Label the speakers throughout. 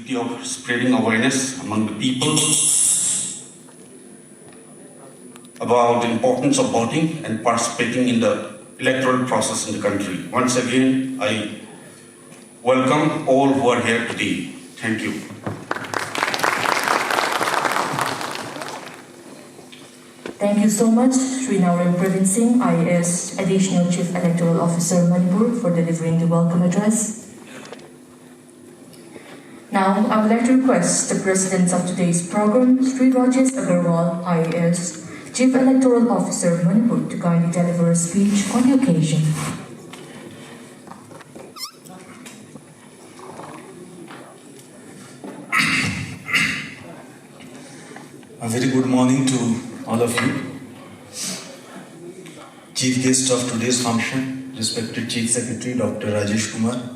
Speaker 1: duty of spreading awareness among the people about the importance of voting and participating in the electoral process in the country. Once again, I welcome all who are here today. Thank you.
Speaker 2: Thank you so much, Sri Naurim Praveen Singh, IAS Additional Chief Electoral Officer, Manipur, for delivering the welcome address. Now, I would like to request the President of today's program, Sri Rajesh Agarwal, IAS Chief Electoral Officer, Manipur, to kindly deliver a speech on the occasion.
Speaker 3: A very good morning to all of you. Chief guest of today's function, respected Chief Secretary Dr. Rajesh Kumar.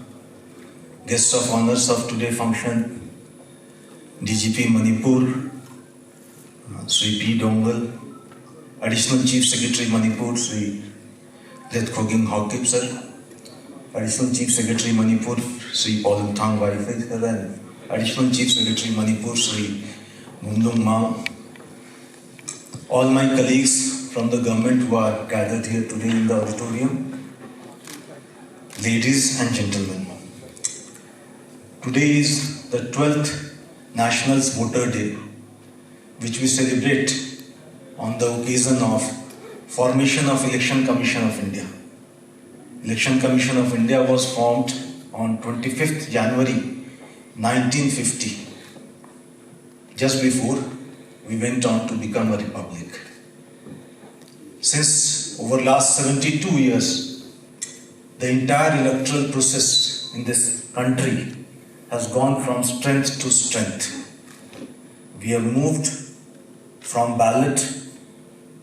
Speaker 3: Guest of honors of today's function, DGP Manipur, Sri P. Dongal. Additional Chief Secretary Manipur, Sri Lethkhoging Hawkip sir. Additional Chief Secretary Manipur, Sri Paul Thang Waifai sir. And Additional Chief Secretary Manipur, Sri Mundung Mao. All my colleagues from the government who are gathered here today in the auditorium, ladies and gentlemen. Today is the 12th National Voter Day, which we celebrate on the occasion of formation of Election Commission of India. Election Commission of India was formed on 25th January 1950, just before we went on to become a republic. Since over last 72 years, the entire electoral process in this country has gone from strength to strength. We have moved from ballot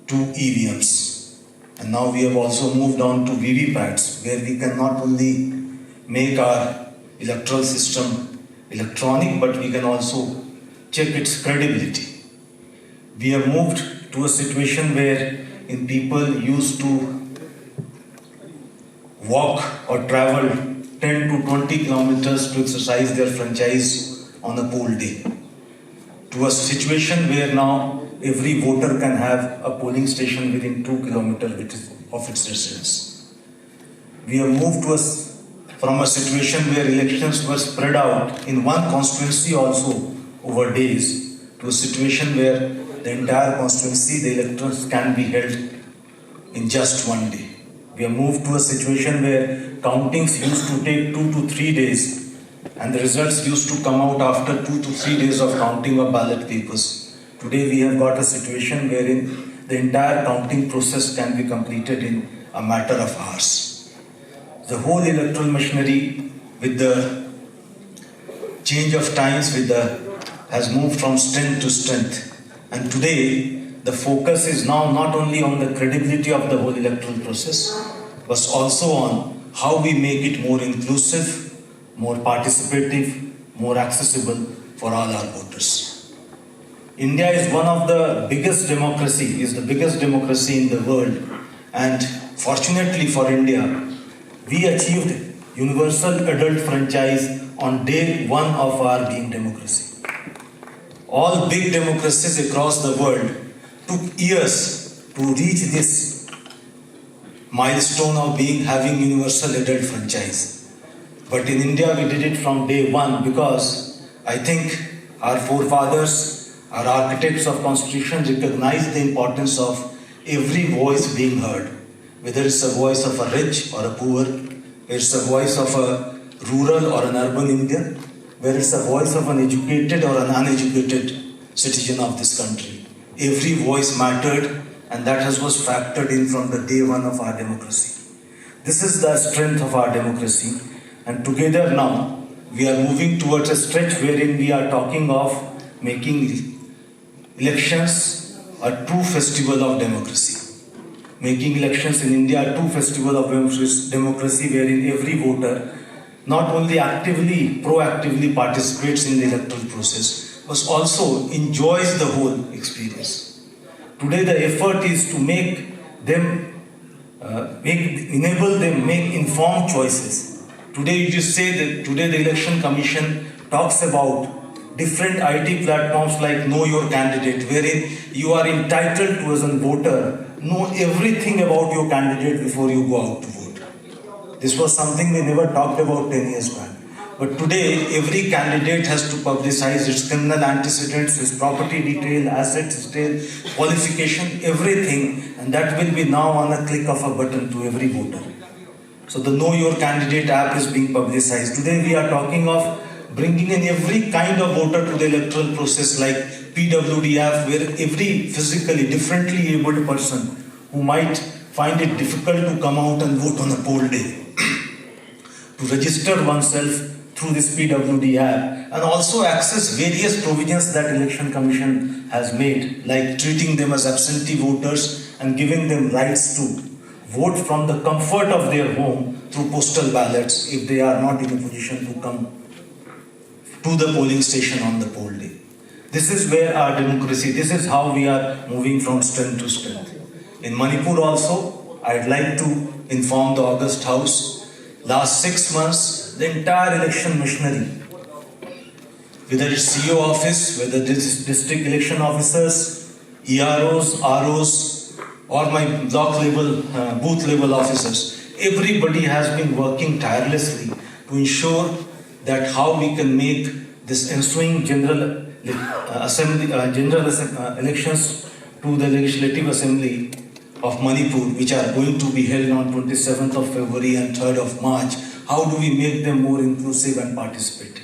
Speaker 3: to EVMs, and now we have also moved on to VVPATs, where we can not only make our electoral system electronic, but we can also check its credibility. We have moved to a situation where people used to walk or travel 10 to 20 kilometers to exercise their franchise on a poll day, to a situation where now every voter can have a polling station within 2 kilometers of its residence. We have moved from a situation where elections were spread out in one constituency also over days, to a situation where the entire constituency, the elections can be held in just one day. We have moved to a situation where countings used to take 2 to 3 days, and the results used to come out after 2 to 3 days of counting of ballot papers. Today we have got a situation wherein the entire counting process can be completed in a matter of hours. The whole electoral machinery, with the change of times, has moved from strength to strength. And today, the focus is now not only on the credibility of the whole electoral process, but also on how we make it more inclusive, more participative, more accessible for all our voters. India is one of the biggest democracy, is the biggest democracy in the world. And fortunately for India, we achieved universal adult franchise on day one of our being democracy. All big democracies across the world took years to reach this milestone of having universal adult franchise. But in India, we did it from day one, because I think our forefathers, our architects of constitution, recognized the importance of every voice being heard, whether it's a voice of a rich or a poor, it's a voice of a rural or an urban Indian, whether it's a voice of an educated or an uneducated citizen of this country. Every voice mattered, and that was factored in from the day one of our democracy. This is the strength of our democracy, and together now we are moving towards a stretch wherein we are talking of making elections a true festival of democracy. Making elections in India a true festival of democracy, wherein every voter not only proactively participates in the electoral process, but also enjoys the whole experience. Today the effort is to enable them make informed choices. Today you say that today the Election Commission talks about different IT platforms like Know Your Candidate, wherein you are entitled to, as a voter, know everything about your candidate before you go out to vote. This was something we never talked about 10 years back. But today, every candidate has to publicize its criminal antecedents, its property detail, assets detail, qualification, everything, and that will be now on a click of a button to every voter. So the Know Your Candidate app is being publicized. Today we are talking of bringing in every kind of voter to the electoral process, like PWD app, where every physically differently abled person who might find it difficult to come out and vote on a poll day to register oneself through this PWD app, and also access various provisions that Election Commission has made, like treating them as absentee voters and giving them rights to vote from the comfort of their home through postal ballots if they are not in a position to come to the polling station on the poll day. This is where our democracy, this is how we are moving from strength to strength. In Manipur also, I'd like to inform the August House, last 6 months, the entire election machinery, whether it's CO office, whether it is district election officers, EROs, ROs, or my block level, booth level officers, everybody has been working tirelessly to ensure that how we can make this ensuing general elections to the Legislative Assembly of Manipur, which are going to be held on 27th of February and 3rd of March, how do we make them more inclusive and participative?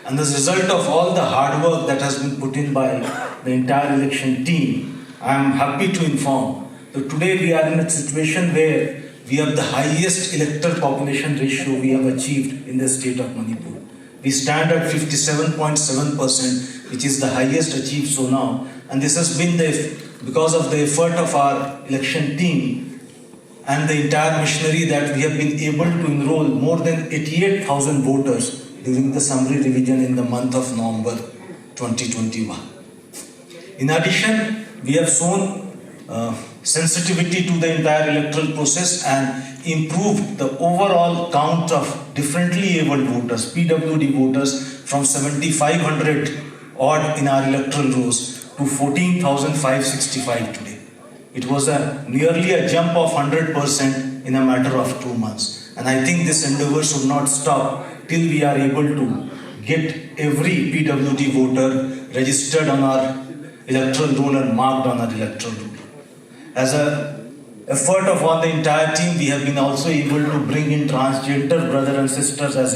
Speaker 3: And as a result of all the hard work that has been put in by the entire election team, I am happy to inform that today we are in a situation where we have the highest electoral population ratio we have achieved in the state of Manipur. We stand at 57.7%, which is the highest achieved so now. And this has been because of the effort of our election team and the entire machinery that we have been able to enroll more than 88,000 voters during the summary revision in the month of November 2021. In addition, we have shown sensitivity to the entire electoral process and improved the overall count of differently abled voters, PWD voters, from 7,500 odd in our electoral rolls to 14,565 today. It was nearly a jump of 100% in a matter of 2 months. And I think this endeavor should not stop till we are able to get every PWD voter registered on our electoral roll and marked on our electoral roll. As an effort of all the entire team, we have been also able to bring in transgender brothers and sisters as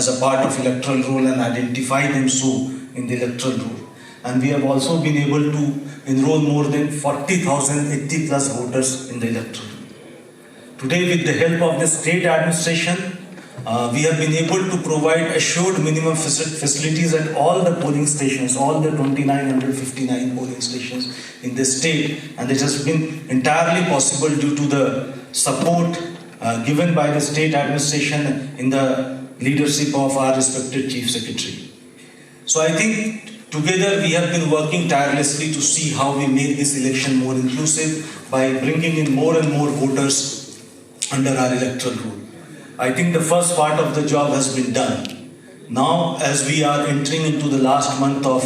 Speaker 3: a part of electoral roll and identify them so in the electoral roll. And we have also been able to enroll more than 40,000 80 plus voters in the electoral. Today, with the help of the state administration, we have been able to provide assured minimum facilities at all the polling stations, all the 2,959 polling stations in the state, and it has been entirely possible due to the support given by the state administration in the leadership of our respected Chief Secretary. So I think together we have been working tirelessly to see how we make this election more inclusive by bringing in more and more voters under our electoral rule. I think the first part of the job has been done. Now, as we are entering into the last month of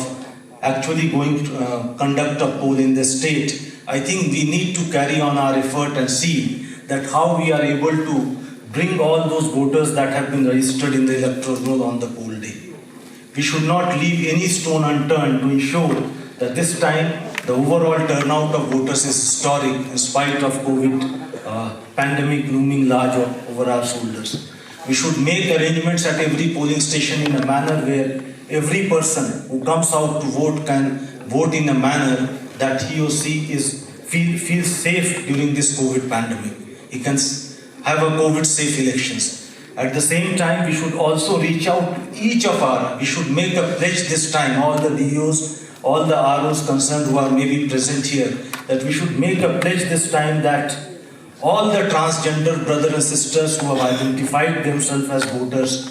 Speaker 3: actually going to conduct a poll in the state, I think we need to carry on our effort and see that how we are able to bring all those voters that have been registered in the electoral roll on the poll day. We should not leave any stone unturned to ensure that this time the overall turnout of voters is historic in spite of COVID pandemic looming large over our shoulders. We should make arrangements at every polling station in a manner where every person who comes out to vote can vote in a manner that he or she feels safe during this COVID pandemic. He can have a COVID safe elections. At the same time, we should also reach out to we should make a pledge this time, all the DOs, all the ROs concerned who are maybe present here, that we should make a pledge this time that all the transgender brothers and sisters who have identified themselves as voters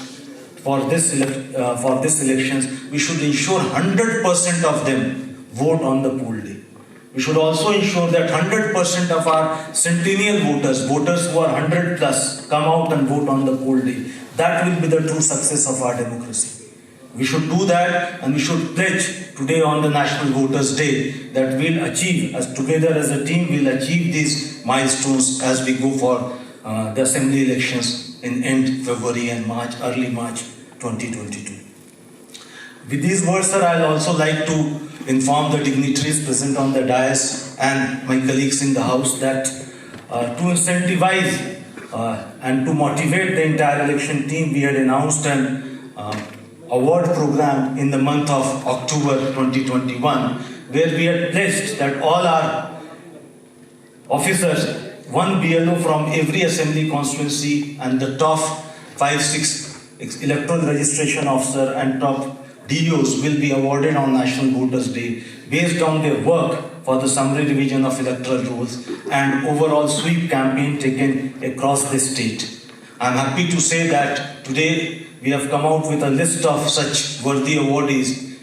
Speaker 3: for this elections, we should ensure 100% of them vote on the poll day. We should also ensure that 100% of our centennial voters who are 100 plus, come out and vote on the poll day. That will be the true success of our democracy. We should do that, and we should pledge today on the National Voters' Day that we'll achieve, as together as a team, we'll achieve these milestones as we go for the assembly elections in end February and March, early March 2022. With these words, sir, I'll also like to inform the dignitaries present on the dais and my colleagues in the House that to incentivize and to motivate the entire election team, we had announced an award program in the month of October 2021, where we had pledged that all our officers, one BLO from every assembly constituency and the top 5-6 electoral registration officer and top DOs will be awarded on National Voters' Day based on their work for the summary revision of electoral rules and overall sweep campaign taken across the state. I'm happy to say that today we have come out with a list of such worthy awardees.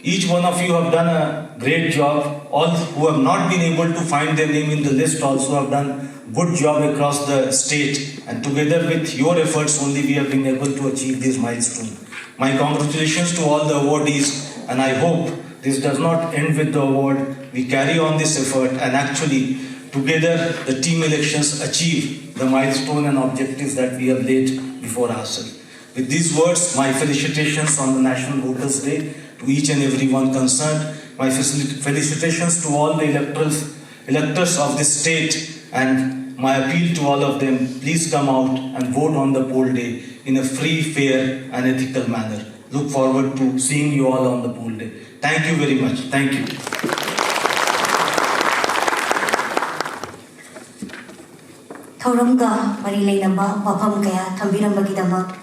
Speaker 3: Each one of you have done a great job. All who have not been able to find their name in the list also have done good job across the state, and together with your efforts only we have been able to achieve this milestone. My congratulations to all the awardees, and I hope this does not end with the award. We carry on this effort and actually together the team elections achieve the milestone and objectives that we have laid before ourselves. With these words, my felicitations on the National Voters' Day to each and every one concerned. My felicitations to all the electors of this state, and my appeal to all of them, please come out and vote on the poll day in a free, fair and ethical manner. Look forward to seeing you all on the poll day. Thank you very much. Thank you.
Speaker 4: Thauramga Marilainamba Wapam Kaya Tambirambagidama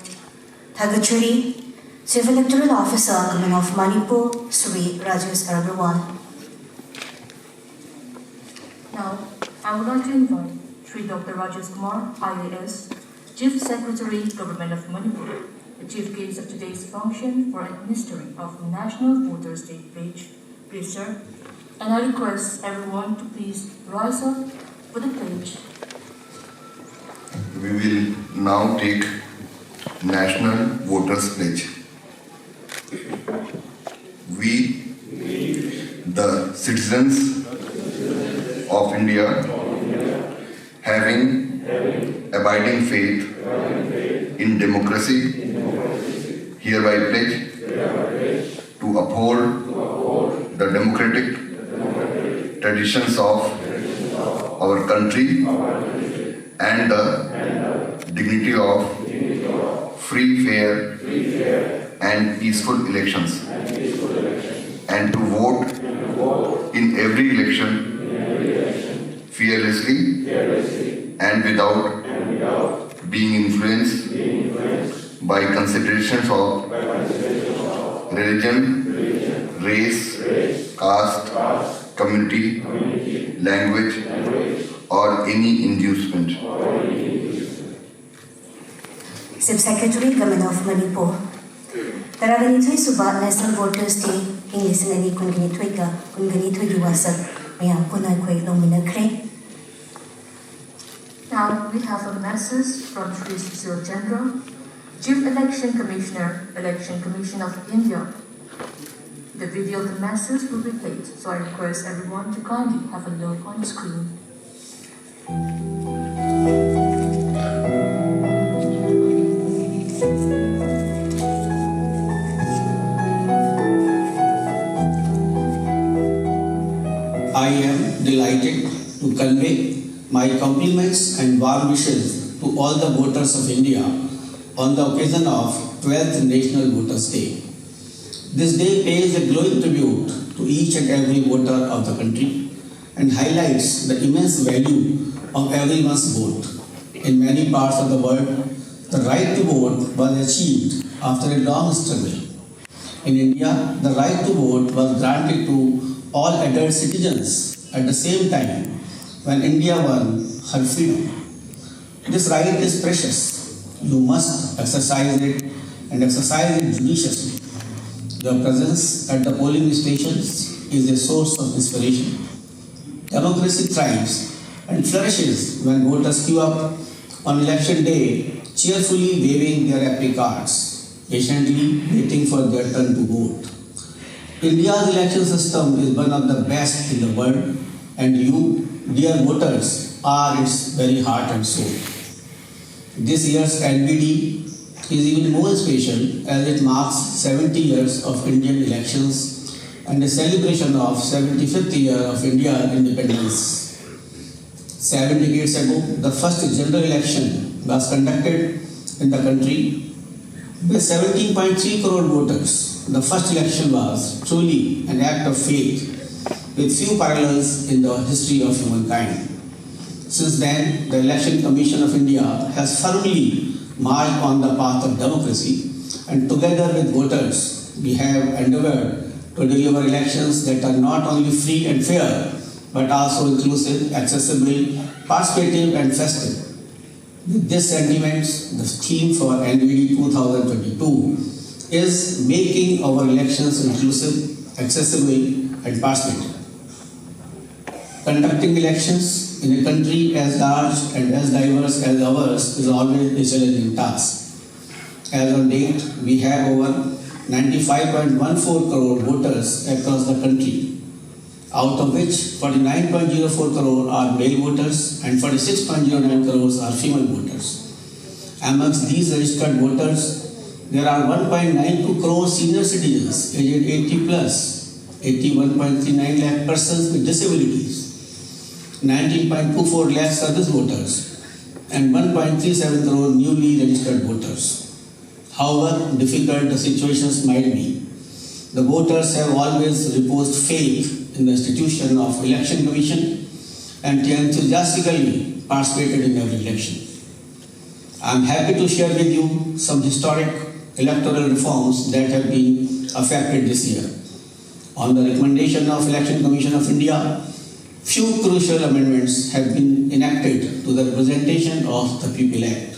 Speaker 4: Thagachuri Chief Electoral Officer Government of Manipur Sri Rajesh Agrawal.
Speaker 2: Now, I would like to invite Sri Dr. Rajesh Kumar, IAS, Chief Secretary, Government of Manipur, the chief guest of today's function for administering of National Voters' Day pledge. Please, sir. And I request everyone to please rise up for the pledge.
Speaker 5: We will now take National Voters' Pledge. We, the citizens of India, having abiding faith in democracy, hereby pledge to uphold the democratic traditions of our country and the dignity of free, fair and peaceful elections, and to vote in every election fearlessly and without being influenced by considerations of religion, race, caste, community, language, or any inducement.
Speaker 4: Chief Secretary, Government of Manipur. Taraganithoy Suba National Voters' Day English and Kunganithoy Yuwasab Mayam Punay Kwe Lominakre.
Speaker 2: Now we have a message from Sri Cecil Chandra, Chief Election Commissioner, Election Commission of India. The video of the message will be played, so I request everyone to kindly have a look on the screen.
Speaker 6: I am delighted to convey my compliments and warm wishes to all the voters of India on the occasion of 12th National Voters' Day. This day pays a glowing tribute to each and every voter of the country and highlights the immense value of everyone's vote. In many parts of the world, the right to vote was achieved after a long struggle. In India, the right to vote was granted to all adult citizens at the same time when India won her freedom. This right is precious. You must exercise it and exercise it judiciously. Your presence at the polling stations is a source of inspiration. Democracy thrives and flourishes when voters queue up on election day, cheerfully waving their happy cards. patiently waiting for their turn to vote. India's election system is one of the best in the world, and you, dear voters, are its very heart and soul. This year's NBD is even more special as it marks 70 years of Indian elections and a celebration of 75th year of India's independence. 7 decades ago, the first general election was conducted in the country with 17.3 crore voters. The first election was truly an act of faith with few parallels in the history of humankind. Since then, the Election Commission of India has firmly marched on the path of democracy, and together with voters, we have endeavored to deliver elections that are not only free and fair, but also inclusive, accessible, participative, and festive. With this sentiment, the theme for NBD 2022 is making our elections inclusive, accessible, and participative. Conducting elections in a country as large and as diverse as ours is always a challenging task. As on date, we have over 95.14 crore voters across the country, out of which 49.04 crore are male voters and 46.09 crores are female voters. Amongst these registered voters, there are 1.92 crore senior citizens aged 80 plus, 81.39 lakh persons with disabilities, 19.24 lakh service voters, and 1.37 crore newly registered voters. However difficult the situations might be, the voters have always reposed faith in the institution of Election Commission and enthusiastically participated in every election. I am happy to share with you some historic electoral reforms that have been effected this year. On the recommendation of Election Commission of India, few crucial amendments have been enacted to the Representation of the People Act.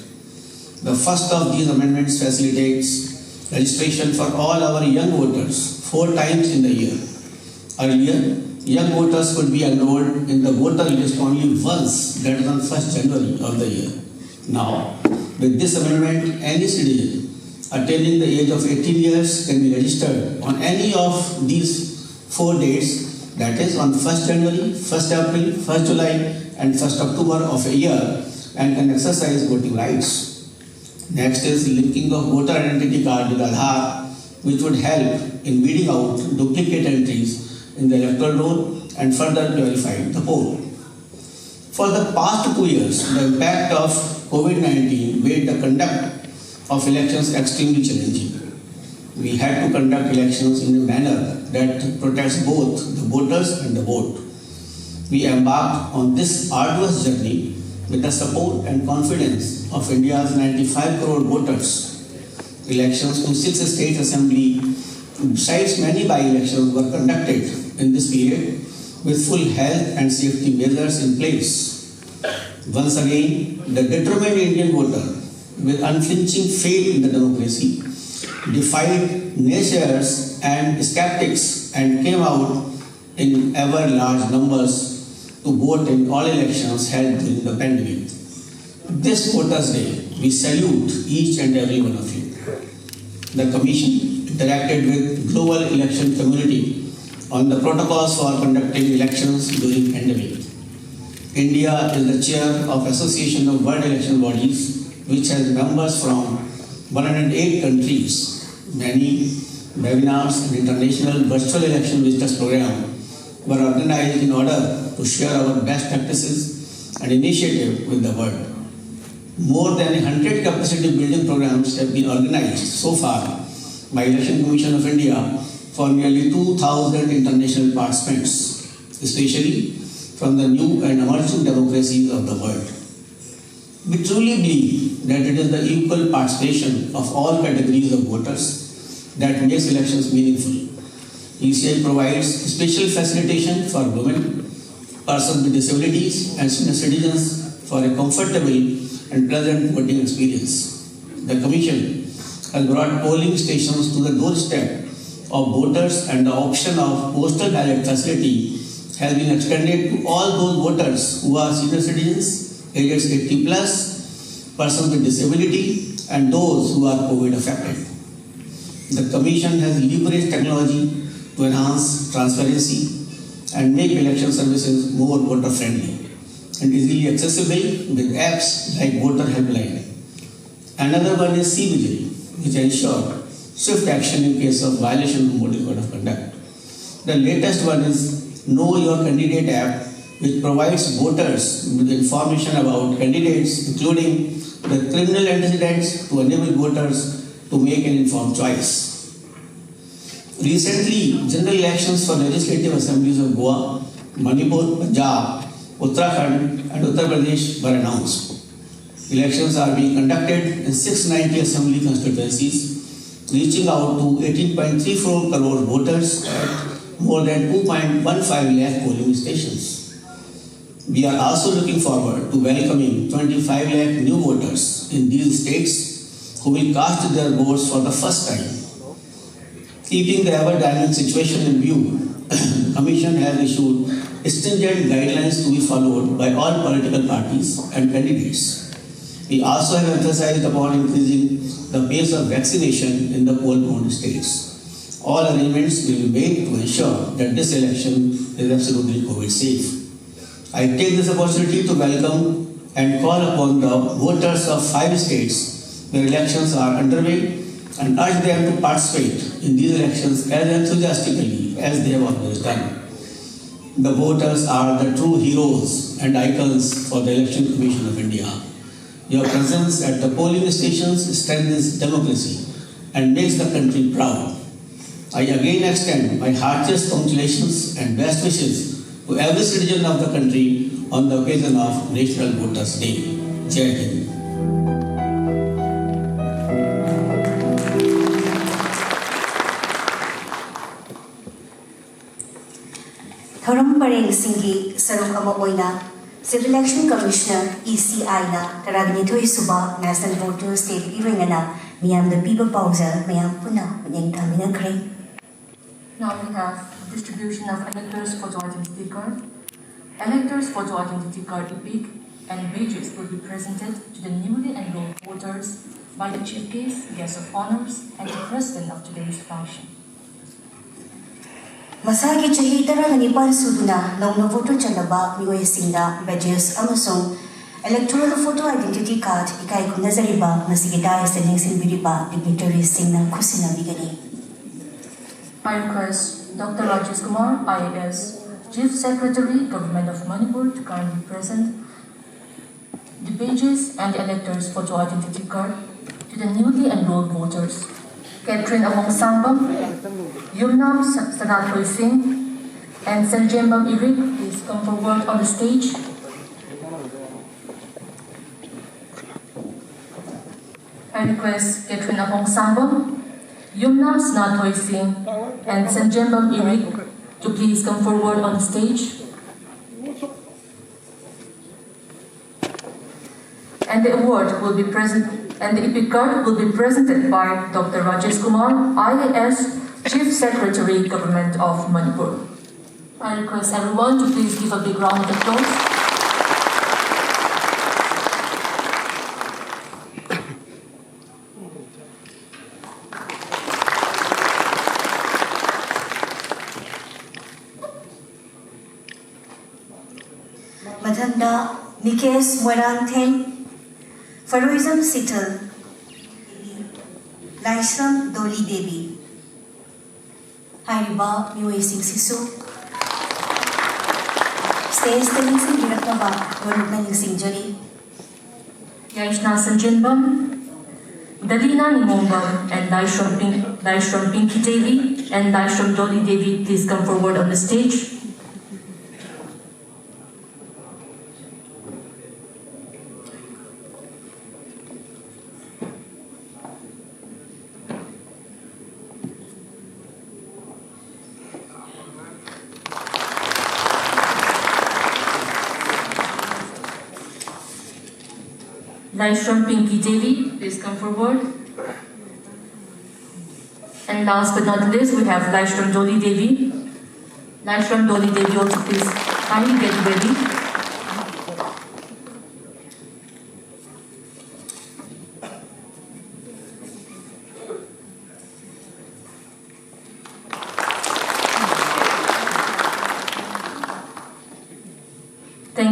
Speaker 6: The first of these amendments facilitates registration for all our young voters 4 times in the year. Earlier, young voters could be enrolled in the voter list only once, that is on 1st January of the year. Now, with this amendment, any citizen attaining the age of 18 years can be registered on any of these 4 dates, that is on 1st January, 1st April, 1st July and 1st October of a year, and can exercise voting rights. Next is linking of voter identity card with Aadhaar, which would help in weeding out duplicate entries in the electoral roll and further purify the poll. For the past 2 years, the impact of COVID-19 made the conduct of elections extremely challenging. We had to conduct elections in a manner that protects both the voters and the vote. We embarked on this arduous journey with the support and confidence of India's 95 crore voters. Elections to 6 state assembly, besides many by-elections, were conducted in this period with full health and safety measures in place. Once again, the determined Indian voter, with unflinching faith in the democracy, defied naysayers and skeptics and came out in ever large numbers to vote in all elections held during the pandemic. This Voters' Day, we salute each and every one of you. The Commission interacted with global election community on the protocols for conducting elections during pandemic. India is the chair of Association of World Election Bodies, which has members from 108 countries. Many webinars and international virtual election visitors program were organized in order to share our best practices and initiative with the world. More than 100 capacity building programs have been organized so far by Election Commission of India for nearly 2,000 international participants, especially from the new and emerging democracies of the world. We truly believe that it is the equal participation of all categories of voters that makes elections meaningful. ECI provides special facilitation for women, persons with disabilities and senior citizens for a comfortable and pleasant voting experience. The Commission has brought polling stations to the doorstep of voters, and the option of postal ballot facility has been extended to all those voters who are senior citizens, aged 80 plus, persons with disability, and those who are COVID affected. The Commission has leveraged technology to enhance transparency and make election services more voter friendly and easily accessible with apps like Voter Helpline. Another one is CBJ, which ensures swift action in case of violation of Model Code of Conduct. The latest one is Know Your Candidate app, which provides voters with information about candidates, including the criminal antecedents, to enable voters to make an informed choice. Recently, general elections for legislative assemblies of Goa, Manipur, Punjab, Uttarakhand, and Uttar Pradesh were announced. Elections are being conducted in 690 assembly constituencies, reaching out to 18.34 crore voters at more than 2.15 lakh polling stations. We are also looking forward to welcoming 25 lakh new voters in these states who will cast their votes for the first time. Keeping the ever-dynamic situation in view, the Commission has issued stringent guidelines to be followed by all political parties and candidates. We also have emphasized upon increasing the pace of vaccination in the poll-prone states. All arrangements will be made to ensure that this election is absolutely COVID safe. I take this opportunity to welcome and call upon the voters of 5 states where elections are underway and urge them to participate in these elections as enthusiastically as they have always done. The voters are the true heroes and icons for the Election Commission of India. Your presence at the polling stations strengthens democracy and makes the country proud. I again extend my heartiest congratulations and best wishes to every citizen of the country on the occasion of National Voters' Day. Jai Hind.
Speaker 4: Thoram Pareng Singhi Saruk Ama Oina, Civil Election Commissioner ECI na Taragnitoy Suba National Voters Day Iringana Miyam the People Pausa Mayam Puna Manyang Taminang Kray.
Speaker 2: Now we have distribution of electors photo identity card. Electors photo identity card EPIC and badges will be presented to the newly enrolled voters by the chief guest of honors, and the president of today's function.
Speaker 4: Masagi chahi taraganipan suduna nauna voter chalaba miyoy singa badges amasong electoral photo identity card ikay kung nazariba masigitay sa lingsin biriba dignitaries sing ng kusina bigani.
Speaker 2: I request Dr. Rajesh Kumar, IAS, Chief Secretary, Government of Manipur, to kindly present the badges and the electors' photo identity card to the newly enrolled voters. Catherine Among Sambam, Yumnam Sanatoy Singh, and Sanjembam Irik, please come forward on the stage. I request Catherine Among Sambam, Yumnam Sanatoy Singh, and Sanjembam Irik to please come forward on the stage. And the award will be present. And the EPIC card will be presented by Dr. Rajesh Kumar, IAS, Chief Secretary, Government of Manipur. I request everyone to please give a big round of applause.
Speaker 4: Madhanda Nikes Moranteng Faroism Sittle Laishram Doli Devi Hariba Miyoy Sing Sisu Stays the Ningsing Giraknaba Gorugna Ningsing Jori
Speaker 2: Yaishna Sanjembam, Dalina Nimombam, and Daishram Pinky Devi and Daishram Doli Devi, please come forward on the stage. Daishram Pinky Devi, please come forward. And last but not least, we have Daishram Doli Devi. Daishram Doli Devi also please kindly get ready.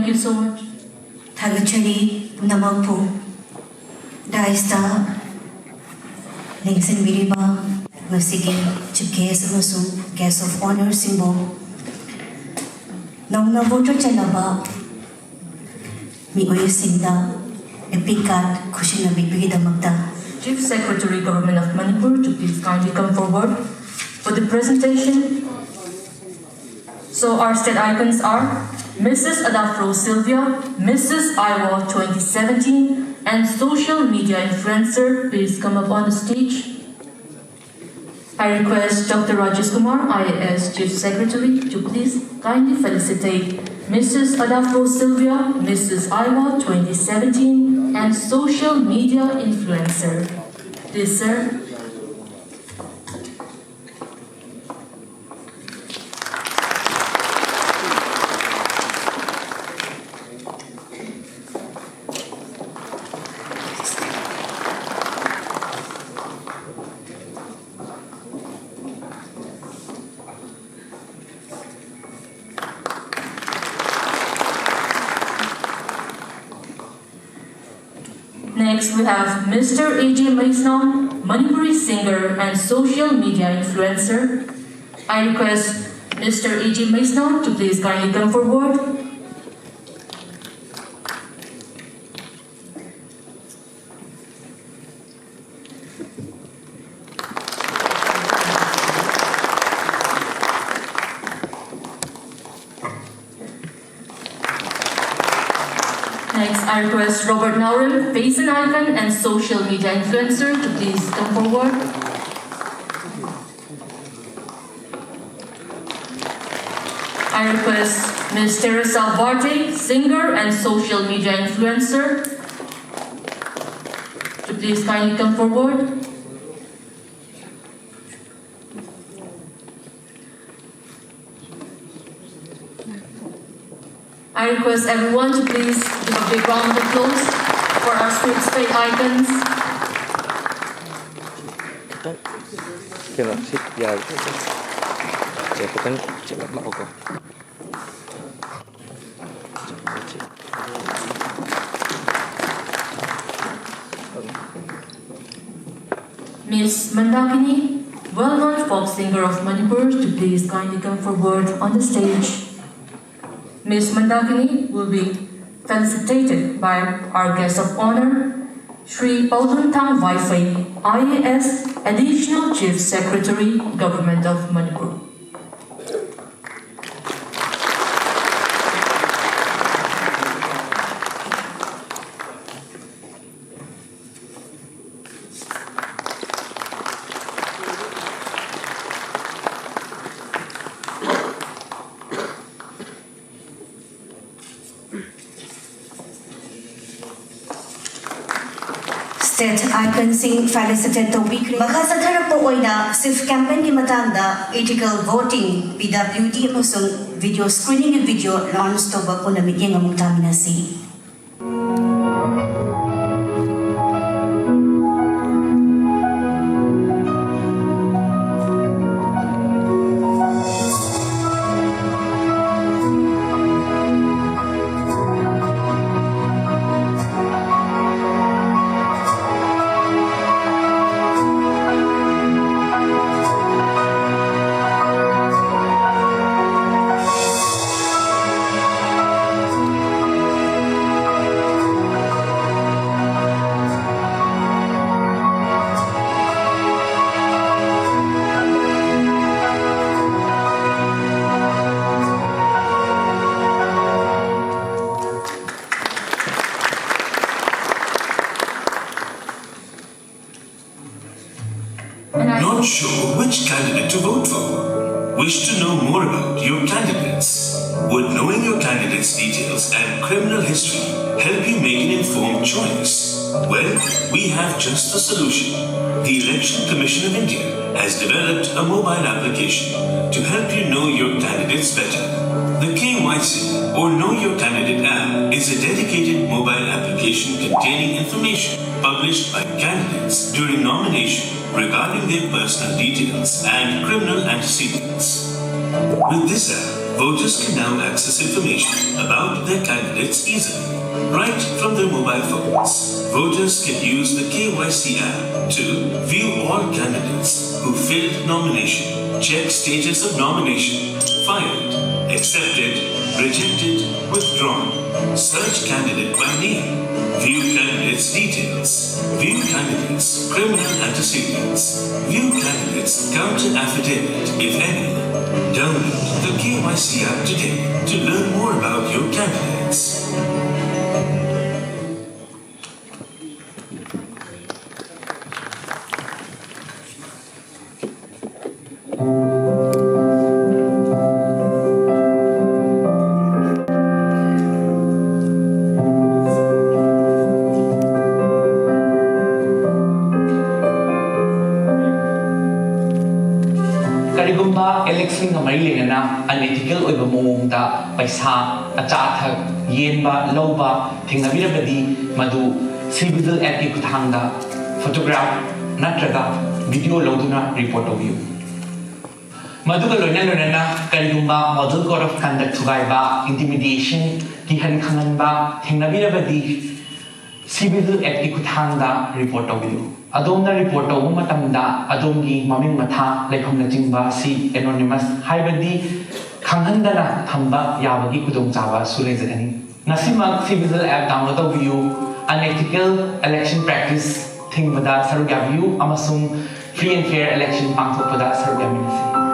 Speaker 2: Thank you so much.
Speaker 4: Thagachari Namapu Daista Lingsen Viriba Masigi Chief Guest of Honor Simbo Nauna Voter Chanaba Migoy Sinda Epikat Kushina Bibida Magda.
Speaker 2: Chief Secretary, Government of Manipur, to please kindly come forward for the presentation. So our state icons are Mrs. Adafro Sylvia, Mrs. Iowa 2017, and social media influencer, please come up on the stage. I request Dr. Rajesh Kumar, IAS Chief Secretary, to please kindly felicitate Mrs. Adafro Sylvia, Mrs. Iowa 2017, and social media influencer. Please, sir. Next, we have Mr. A.J. Maisnam, Manipuri singer and social media influencer. I request Mr. A.J. Maisnam to please kindly come forward. Next, I request Robert Nauril, face and icon and social media influencer, to please come forward. I request Ms. Teresa Barte, singer and social media influencer, to please kindly come forward. I request everyone to please give a big round of applause for our state icons. Ms. Mandakini, well-known folk singer of Manipur, to please kindly come forward on the stage. Ms. Mandakini will be felicitated by our guest of honor, Shri Pauduntang Vaifai, IAS Additional Chief Secretary, Government of Manipur.
Speaker 4: State icon sing felicitate to weekly. Makasatara po oina sif campaign ki matanda ethical voting PWD amasung video screening video launch to ba po na bigyan ng taminasi.
Speaker 7: Not sure which candidate to vote for? Wish to know more about your candidates? Would knowing your candidate's details and criminal history help you make an informed choice? Well, we have just the solution. The Election Commission of India has developed a mobile application to help you know your candidates better. The KYC or Know Your Candidate app is a dedicated mobile application containing information published by candidates during nomination regarding their personal details and criminal antecedents. With this app, voters can now access information about their candidates easily, right from their mobile phones. Voters can use the KYC app to view all candidates who failed nomination, check status of nomination, filed, accepted, rejected, withdrawn, search candidate by name, view candidates' details, view candidates' criminal antecedents, view candidates' counter affidavit, if any. Download the KYC app today to learn more about your candidates.
Speaker 8: Election ng Marilyn na unethical o iba mong da paisa at athag yen ba low ba tingnabi na badi madu civil ethic kuthangda photograph natraga video load na report of you madu ka loina na karigumba model code of conduct thugay ba intimidation kihan khangan ba tingnabi na badi civil ethic kuthangda report of you Adom na report o matamda adom maming mata laikom na jingba si anonymous haibadi kanghanda na thamba yabagi kudong jawa sulezakani nasimag civil app download of you unethical election practice thingmada sarugyabiu amasung free and fair election pangthokpada sarugyaminasi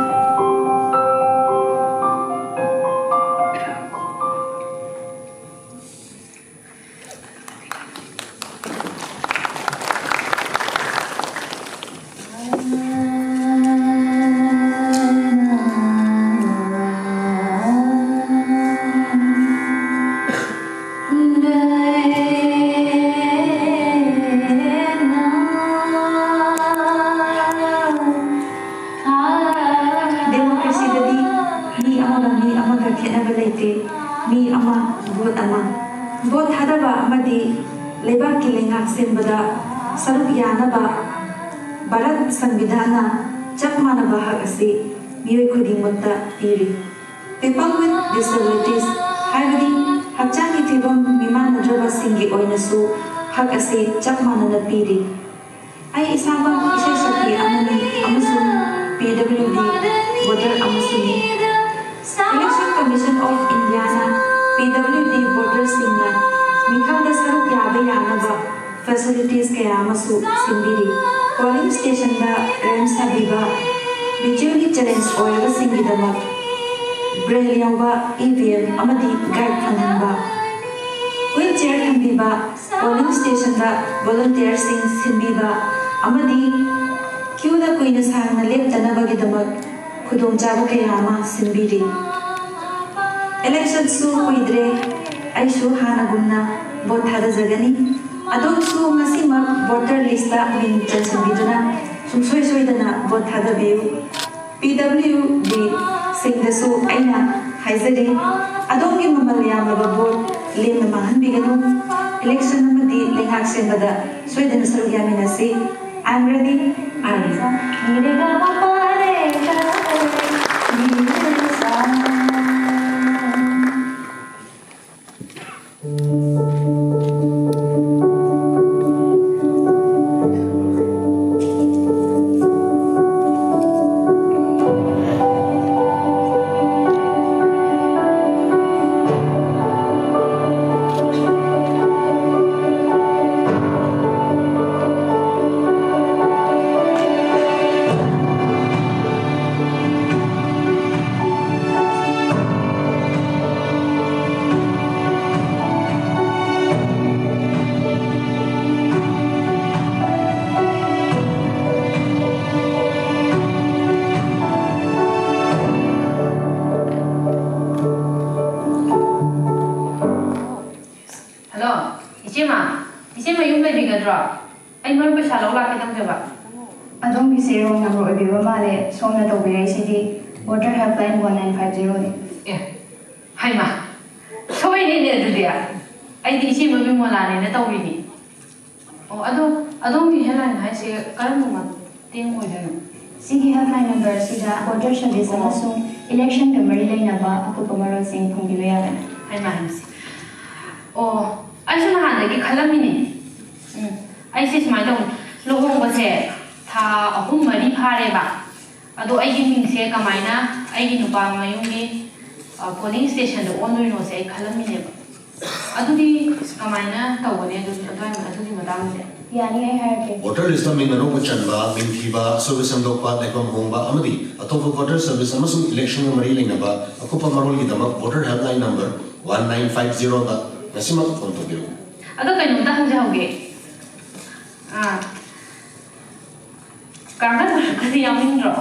Speaker 9: Bharat Sanvidhana Chapmana Bahag Asi Miyoy Kuding Mutta Iri. People with disabilities Haibadi Hapchangi Tibam Mimana Drava Singi Oinasu Hag Asi Chapmana Na Piri. Ay isabang isay sabi amani Amasun PWD Voter Amasuni. Election Commission of Indiana PWD Voter Singa Mikal Dasaruk Yaba Yanaba facilities kaya Amasu Simbiri. Polling station da Ramsa Biba, visually challenged oil Singidama, Breliamba, EVM, Amadi, Guide Kanamba. Wheelchair Kambiba, polling station da volunteer sing Simbiba, Amadi, Q the Queen is hang a lip Tanabagidama, Kudum Javakayama, Simbiri. Election Su Kuidre, Aishu Hanaguna, both had a Zagani. Adon su masima voter lista min chansanbiduna sumsoy soydana vote hada view PWD singda su aina haizari adon gi mamal yamaba vote lem mahan biganu election amadi lengak sembada soydana sarugyamina si I'm ready
Speaker 10: Adong bisirong number obiba male somna tawbiray sidi water helpline 1950
Speaker 2: Yeah. Hi ma. So ini dia tu dia. Ai di sini mami mula ni na tawbi ni. Oh adong di helpline hai se karam mo ting mo jano.
Speaker 10: Sigi helpline number sida voter service amasung election ka mari lainaba akupa marosing phongbiba yagani.
Speaker 11: Ai mansi. Oh, ai suna hanagi khalamini. Ai sis mai dong lohong base tha ahum mari phare ba. Ado ai gi mingse kamaina ai gi nupa mayungi polling station do onoi no se ai khalamini ba. Adudi kamaina tawone adudi madam se.
Speaker 10: Yani ai harke.
Speaker 12: Voter list में नरों को Chamba, मिंथीबा, service हम लोग पात लेकर होंबा, अमदी, अतों voter service अमसुम election में मरी लेना बा, अकुपा मरोल की दमक voter helpline number 1950 का नसीमा फोन तो बिरो.
Speaker 11: अगर कहीं नुता हम जाओगे, कागज कभी यामिंग रो.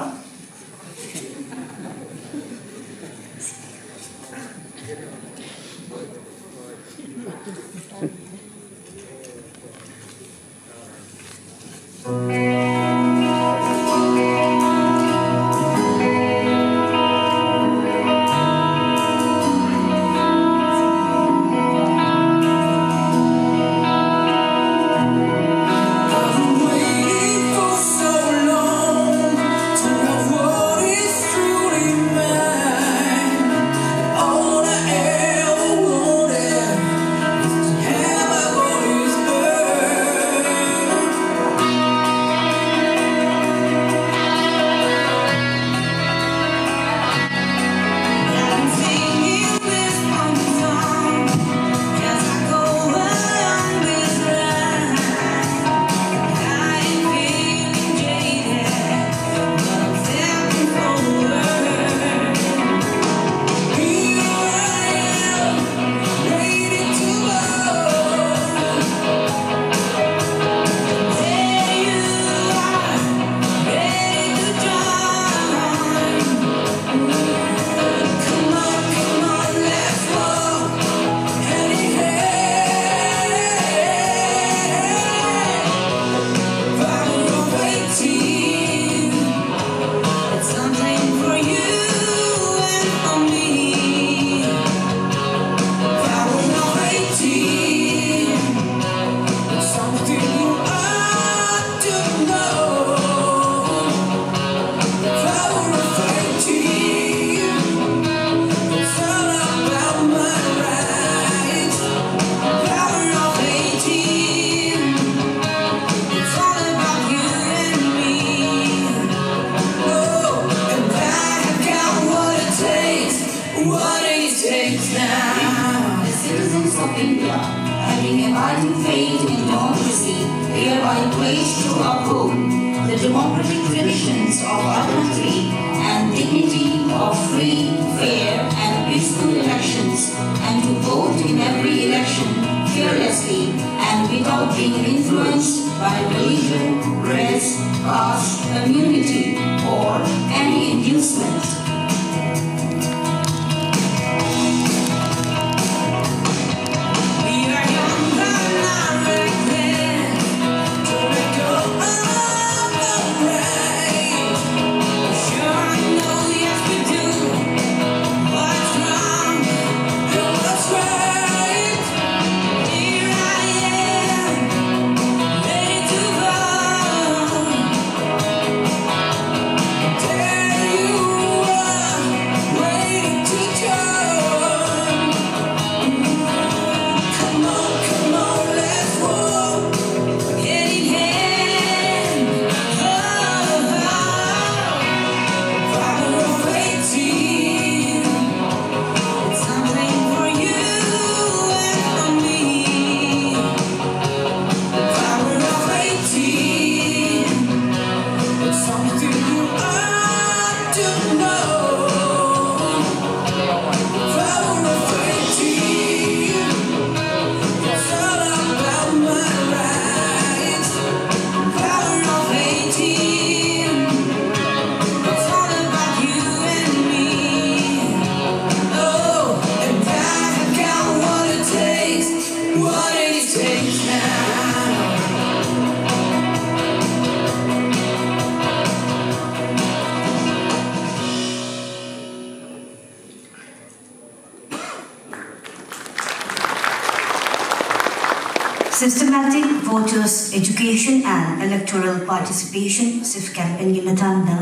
Speaker 4: voters' education and electoral participation SIF campaign gi matangda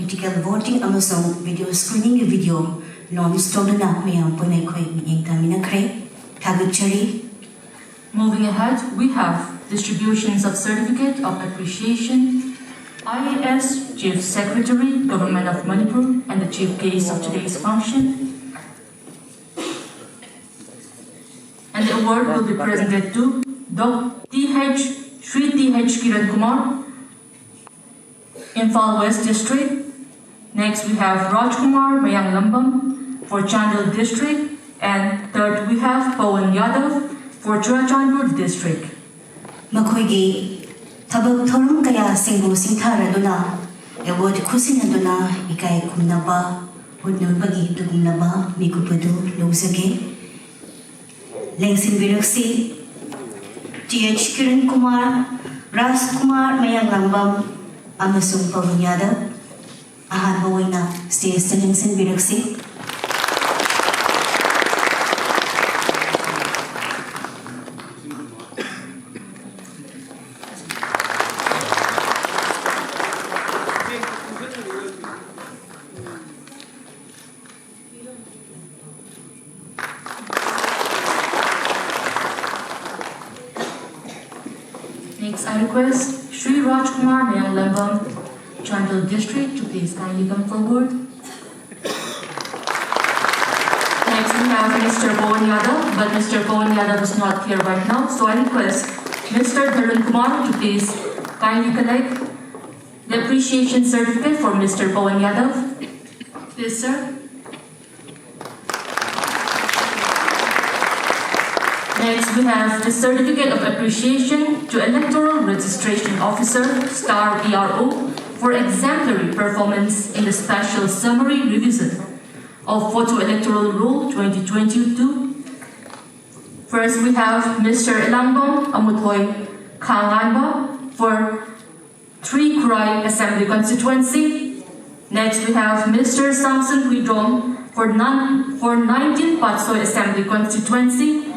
Speaker 4: ethical voting amasong video screening video launch toduna mayam punai khoi miyeng taminakre thagachari.
Speaker 2: Moving ahead, we have distributions of certificate of appreciation, IAS Chief Secretary, Government of Manipur, and the chief case of today's function. And the award will be presented to Sri T.H. Kiran Kumar, Imphal West District. Next we have Raj Kumar Mayang Lambam for Chandel District, and third we have Pawan Yadav for Churachandpur District.
Speaker 4: Makoigi tabak thorum kaya singbu singtharaduna award khusinaduna ikai kumnaba hudnambagi tugnaba mikupadu losage lengsin viruksi T.H. Kiran Kumar, Ras Kumar Mayang Lambam amasung Pawan Yadav ahanba oina stage sa lengsin viruksi.
Speaker 2: Next, I request Sri Raj Kumar Mayang Lambam, Chandel District, to please kindly come forward. Next, we have Mr. Pawan Yadav, but Mr. Pawan Yadav is not here right now, so I request Mr. Dharun Kumar to please kindly collect the appreciation certificate for Mr. Pawan Yadav. Please, sir. Next, we have the Certificate of Appreciation to Electoral Registration Officer, Star ERO, for exemplary performance in the Special Summary Revision of Photo Electoral Rule 2022. First, we have Mr. Langbong Amuthoy Kanganba for 3 Krai Assembly Constituency. Next, we have Mr. Samson Huidong for 19 Patsoy Assembly Constituency.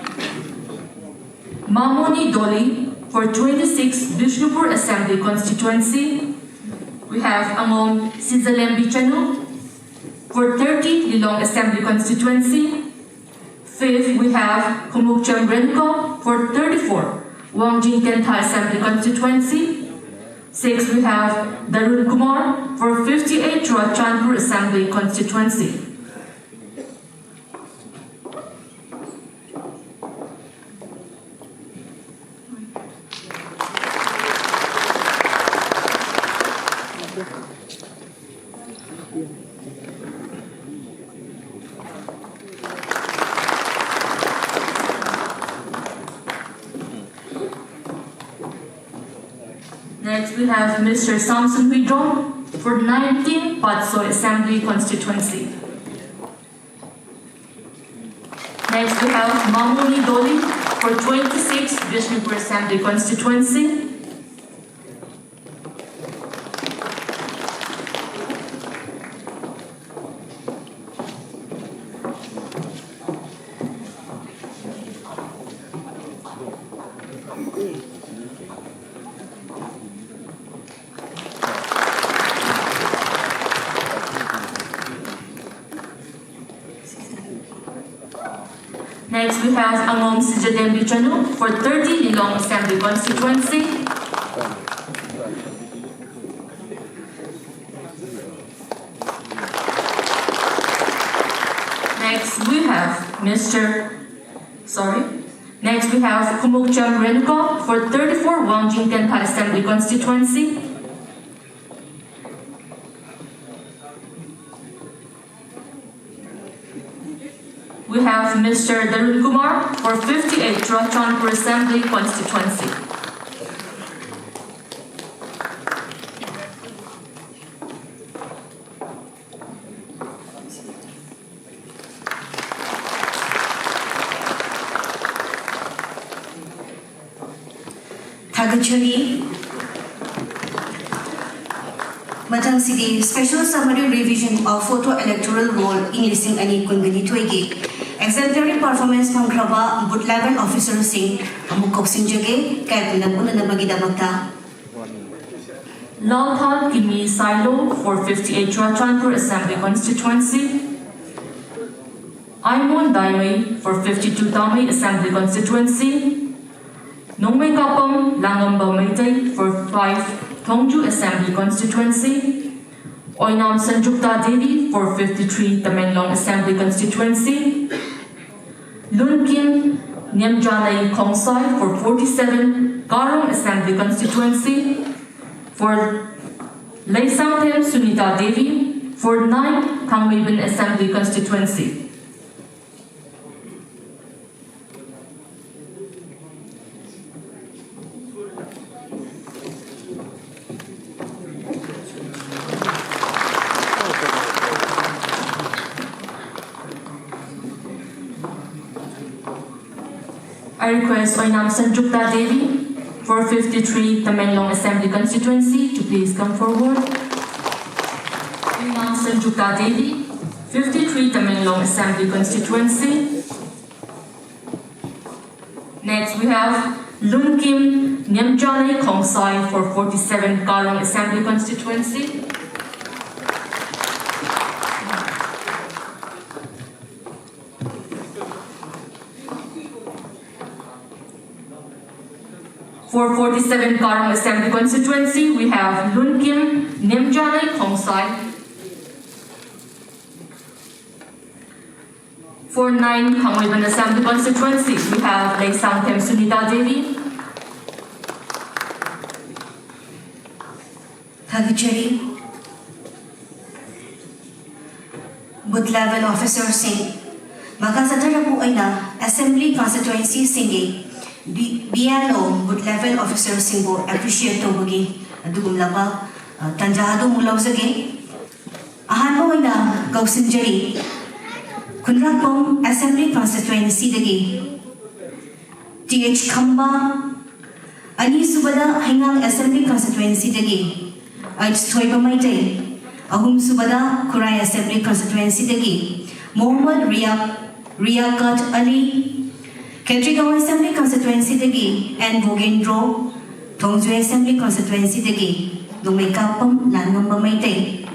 Speaker 2: Mamoni Doli for 26 Bishnupur Assembly Constituency. We have Amon Sizalem Bichanu for 30 Lilong Assembly Constituency. Fifth, we have Kumukcham Renko for 34 Wangjing Tentha Assembly Constituency. Sixth, we have Darun Kumar for 58 Churachandpur Assembly Constituency. Next, we have Mr. Samson Huidong for 19 Patsoy Assembly Constituency. Next, we have Mamoni Doli for 26 Bishnupur Assembly Constituency. Next, we have Angom Sijadem Bichanu for 30 Lilong Assembly Constituency. Next, we have Next, we have Kumukcham Renko for 34 Wangjing Tentha Assembly Constituency. We have Mr. Darun Kumar for 58 Churachandpur Assembly Constituency.
Speaker 4: Thagachari Matang City Special Summary Revision of Photo Electoral Roll in Lising Ani Kungani Twegi exemplary performance pangkraba boot level officer sing amuk koksing jage kay pinang una na bagidamata.
Speaker 2: Lalpan Kimi Silo for 58 Churachandpur Assembly Constituency. Aimon Daimei for 52 Tamai Assembly Constituency. Nongmei Kapam Langamba Meitei for 5 Tongju Assembly Constituency. Oinam Sanjukta Devi for 53 Tamenlong Assembly Constituency. Lun Kim Nyamjanai Kongsai for 47 Garong Assembly Constituency. For Laisangtem Sunita Devi for 9 Kangmeiban Assembly Constituency. I request Oinam Sanjukta Devi for 53 Tamenlong Assembly Constituency to please come forward. Oinam Sanjukta Devi, 53 Tamenlong Assembly Constituency. Next we have Lun Kim Nyamjanai Kongsai for 47 Karong Assembly Constituency. For 47 Karong Assembly Constituency, we have Lun Kim Nyamjanai Kongsai. For 9 Kangmeiban Assembly Constituency, we have Laisangtem Sunita Devi.
Speaker 4: Thagachari Booth level officer sing Makasatara po ay na Assembly Constituency singing BLO Booth level officer sing po appreciate to bagi adugum laba tanjado mulaw sagi ahan po ay na kausinjari kunrakong Assembly Constituency dagi TH Kamba ani subada hingang Assembly Constituency dagi ay stoy pa may day ahum subada Kurai Assembly Constituency dagi Mohammad Riyakat Ali Ketrigaon Assembly Constituency dagi and Bogendro Tongju Assembly Constituency dagi Lumekapam Langang Bamaytay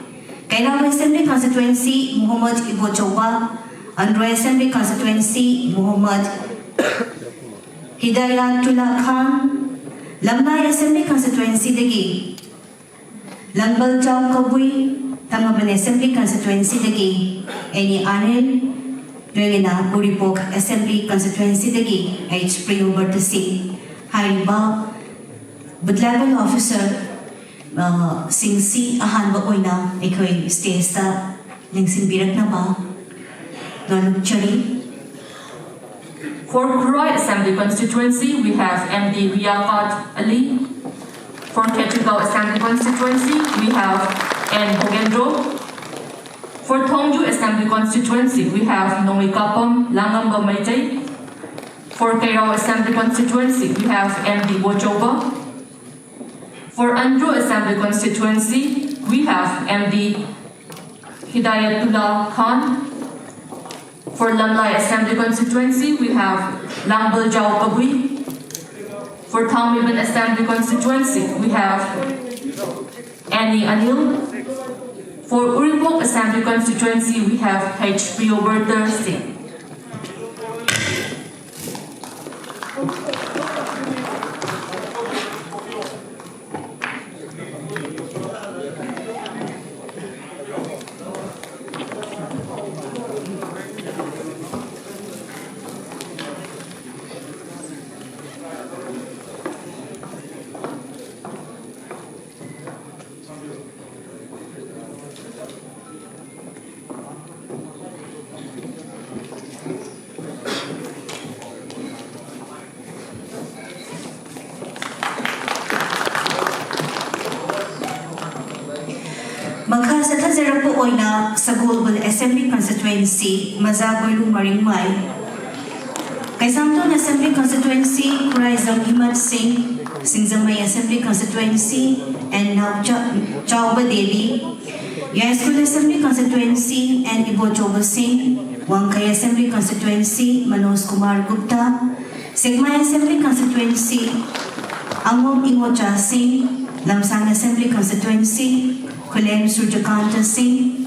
Speaker 4: Kailawang Assembly Constituency Muhammad Ibo Chowa Androy Assembly Constituency Muhammad Hidayatullah Khan Lambay Assembly Constituency dagi Lambal Jaw Kabui Tamaban Assembly Constituency dagi Eni Anil Dwegina Buripok Assembly Constituency dagi H. Priyo Bertasi Hariba Booth level officer Singsi Ahan ba oina Ikoy Stesta Lingsin Birak na ba Nolukchari
Speaker 2: For Kurai Assembly Constituency, we have MD Riyakat Ali. For Ketrigaon Assembly Constituency, we have N. Bogendro. For Tongju Assembly Constituency, we have Nomikapam Langamba Maitay. For Kairao Assembly Constituency, we have MD Bochoba. For Andro Assembly Constituency, we have MD Hidayatullah Khan. For Lamlai Assembly Constituency, we have Langbal Jaw Kabui. For Tangmeiban Assembly Constituency, we have Annie Anil. For Uripok Assembly Constituency, we have H. Priyoberta Singh.
Speaker 4: Magka sa tazara po oy na sa Global Assembly Constituency, Mazagoy Maringmay. Kay Samton Assembly Constituency, Kurai Zamhimat Singh, Singzamay Assembly Constituency, and now Chauba Devi. Yai School Assembly Constituency and Ibo Choba Singh, Wangkai Assembly Constituency, Manoj Kumar Gupta, Segmai Assembly Constituency, Angom Ingocha Singh, Lamsang Assembly Constituency, Kulem Surjakanta Singh,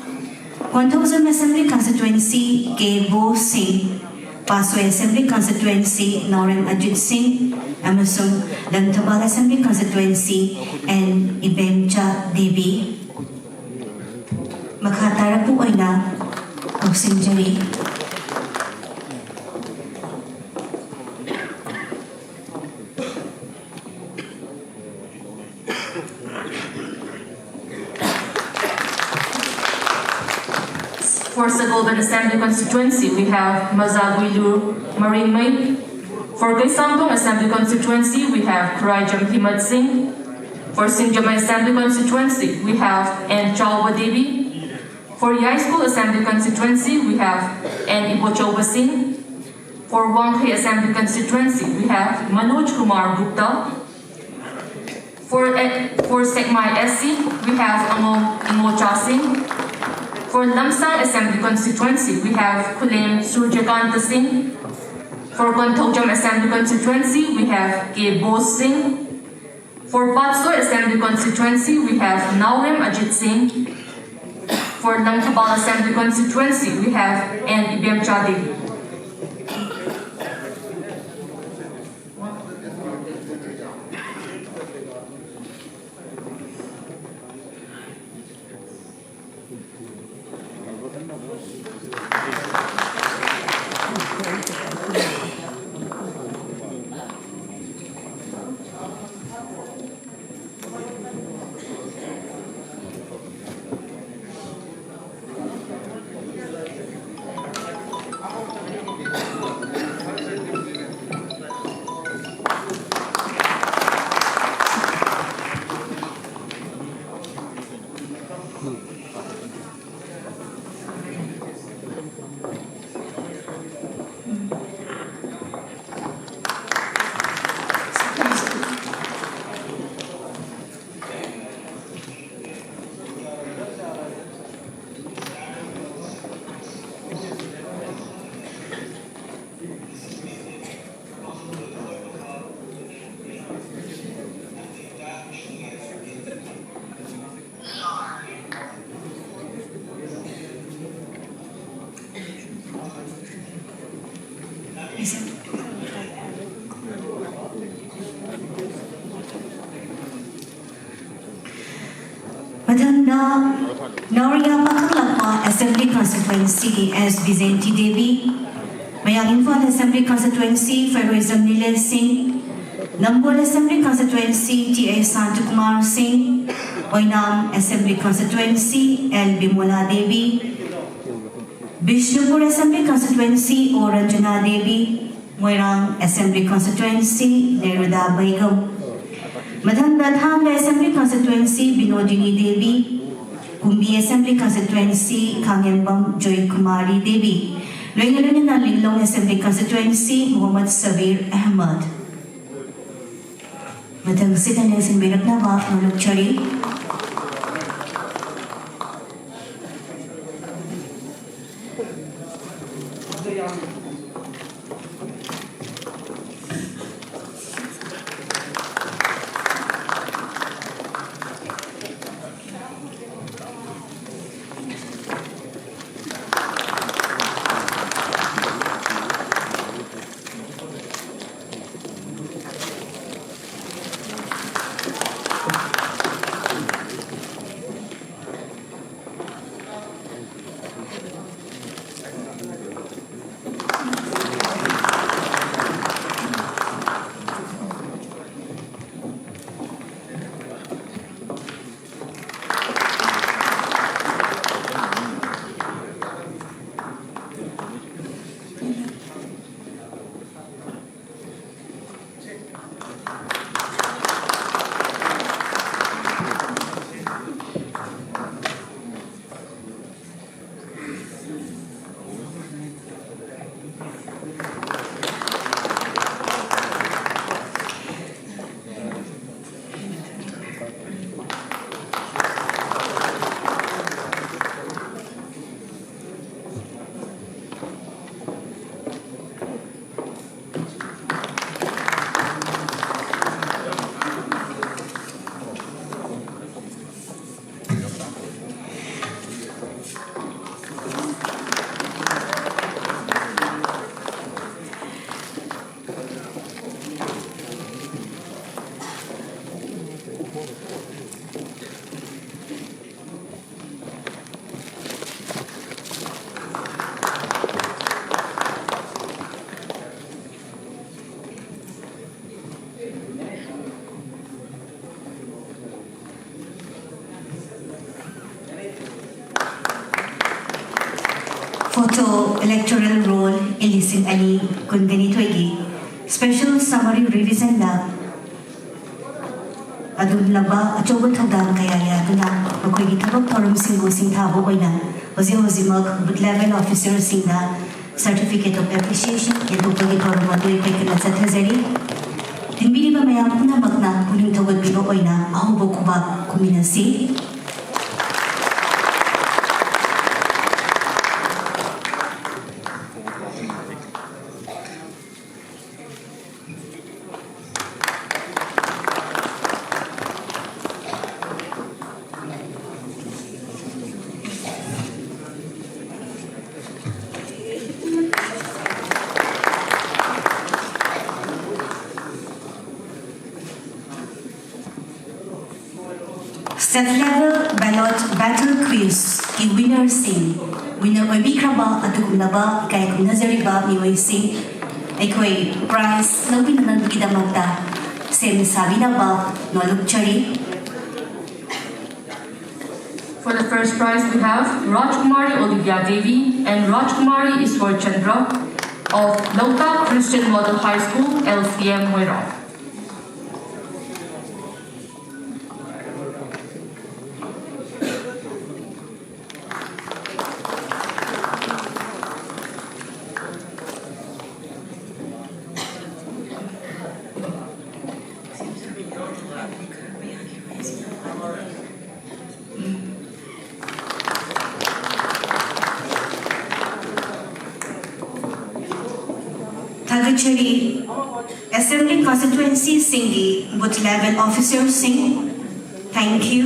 Speaker 4: Kwantozam Assembly Constituency, K. Bo Singh, Pasway Assembly Constituency, Norem Ajit Singh, Amasung Lantabal Assembly Constituency, and Ibemcha Devi. Makhatara po ay na Jari.
Speaker 2: For Sagolban Assembly Constituency, we have Mazaguilu Marine May. For Kaisambong Assembly Constituency, we have Kurajam Himad Singh. For Sinjamai Assembly Constituency, we have N. Chauba Devi. For Yai School Assembly Constituency, we have N. Ibochoba Singh. For Wangkai Assembly Constituency, we have Manoj Kumar Gupta. For Segmai SC, we have Ingocha Singh. For Lamsang Assembly Constituency, we have Kulem Surjakanta Singh. For Kwantogam Assembly Constituency, we have K. Bose Singh. For Patsoy Assembly Constituency, we have Naurem Ajit Singh. For Langtabal Assembly Constituency, we have N. Ibemcha Devi.
Speaker 4: Madanda Noria Pakalapa Assembly Constituency as Bizenti Devi, Mayang Infant Assembly Constituency Feroism Nilal Singh, Nambol Assembly Constituency T.A. Santakumar Singh, Oinam Assembly Constituency L. Bimola Devi, Bishnupur Assembly Constituency O. Ranjana Devi, Moirang Assembly Constituency Neruda Baigam, Madhanda Thanga Assembly Constituency Binodini Devi, Kumbi Assembly Constituency Kangenbam Joy Kumari Devi, Rengalunina Linglong Assembly Constituency Muhammad Sabir Ahmad. Madang Sitan yang Simbirak Nawa Manuk Chari. Photo electoral roll ilising ani kundani toigi special summary revision la adun laba achoba thodang kaya ya tuna makoi gi thabak thorum singo sing thabo oina hozi mak booth level officer singna certificate of appreciation ye to gi thorum adoi kai kana chathazari tinbiri ba mayam puna makna puning thogat bino oina ahu bokuba kuminasi. State level ballot battle quiz ki winner sing winner obi kraba adugunaba kai kunazari ba miwai sing aikoi prize lobi nanan kidamata semi sabina ba noluk chari.
Speaker 2: For the first prize we have Rajkumari Olivia Devi and Rajkumari Iswar Chandra of Lota Christian Model High School, LCM Moira.
Speaker 4: Thagachari Assembly Constituency Singi Booth Level Officer Singh, thank you.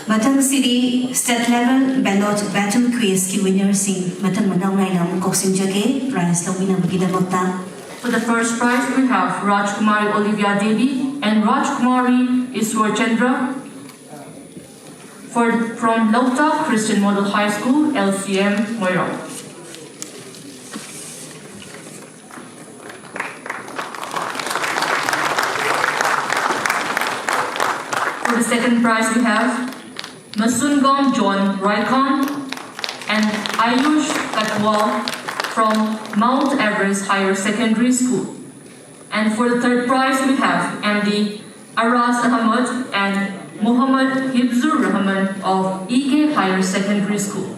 Speaker 4: Matang City State Level Ballot Battle Quiz ki winner Singh Matang Manang Nainam Koksim Jage prize lo winam Gidamota.
Speaker 2: For the first prize we have Rajkumari Olivia Devi and Rajkumari Iswar Chandra from Lota Christian Model High School, LCM Moira. For the second prize we have Masungom John Raikon and Ayush Katwal from Mount Everest Higher Secondary School. And for the third prize we have MD Aras Ahmad and Muhammad Hibzur Rahman of EK Higher Secondary School.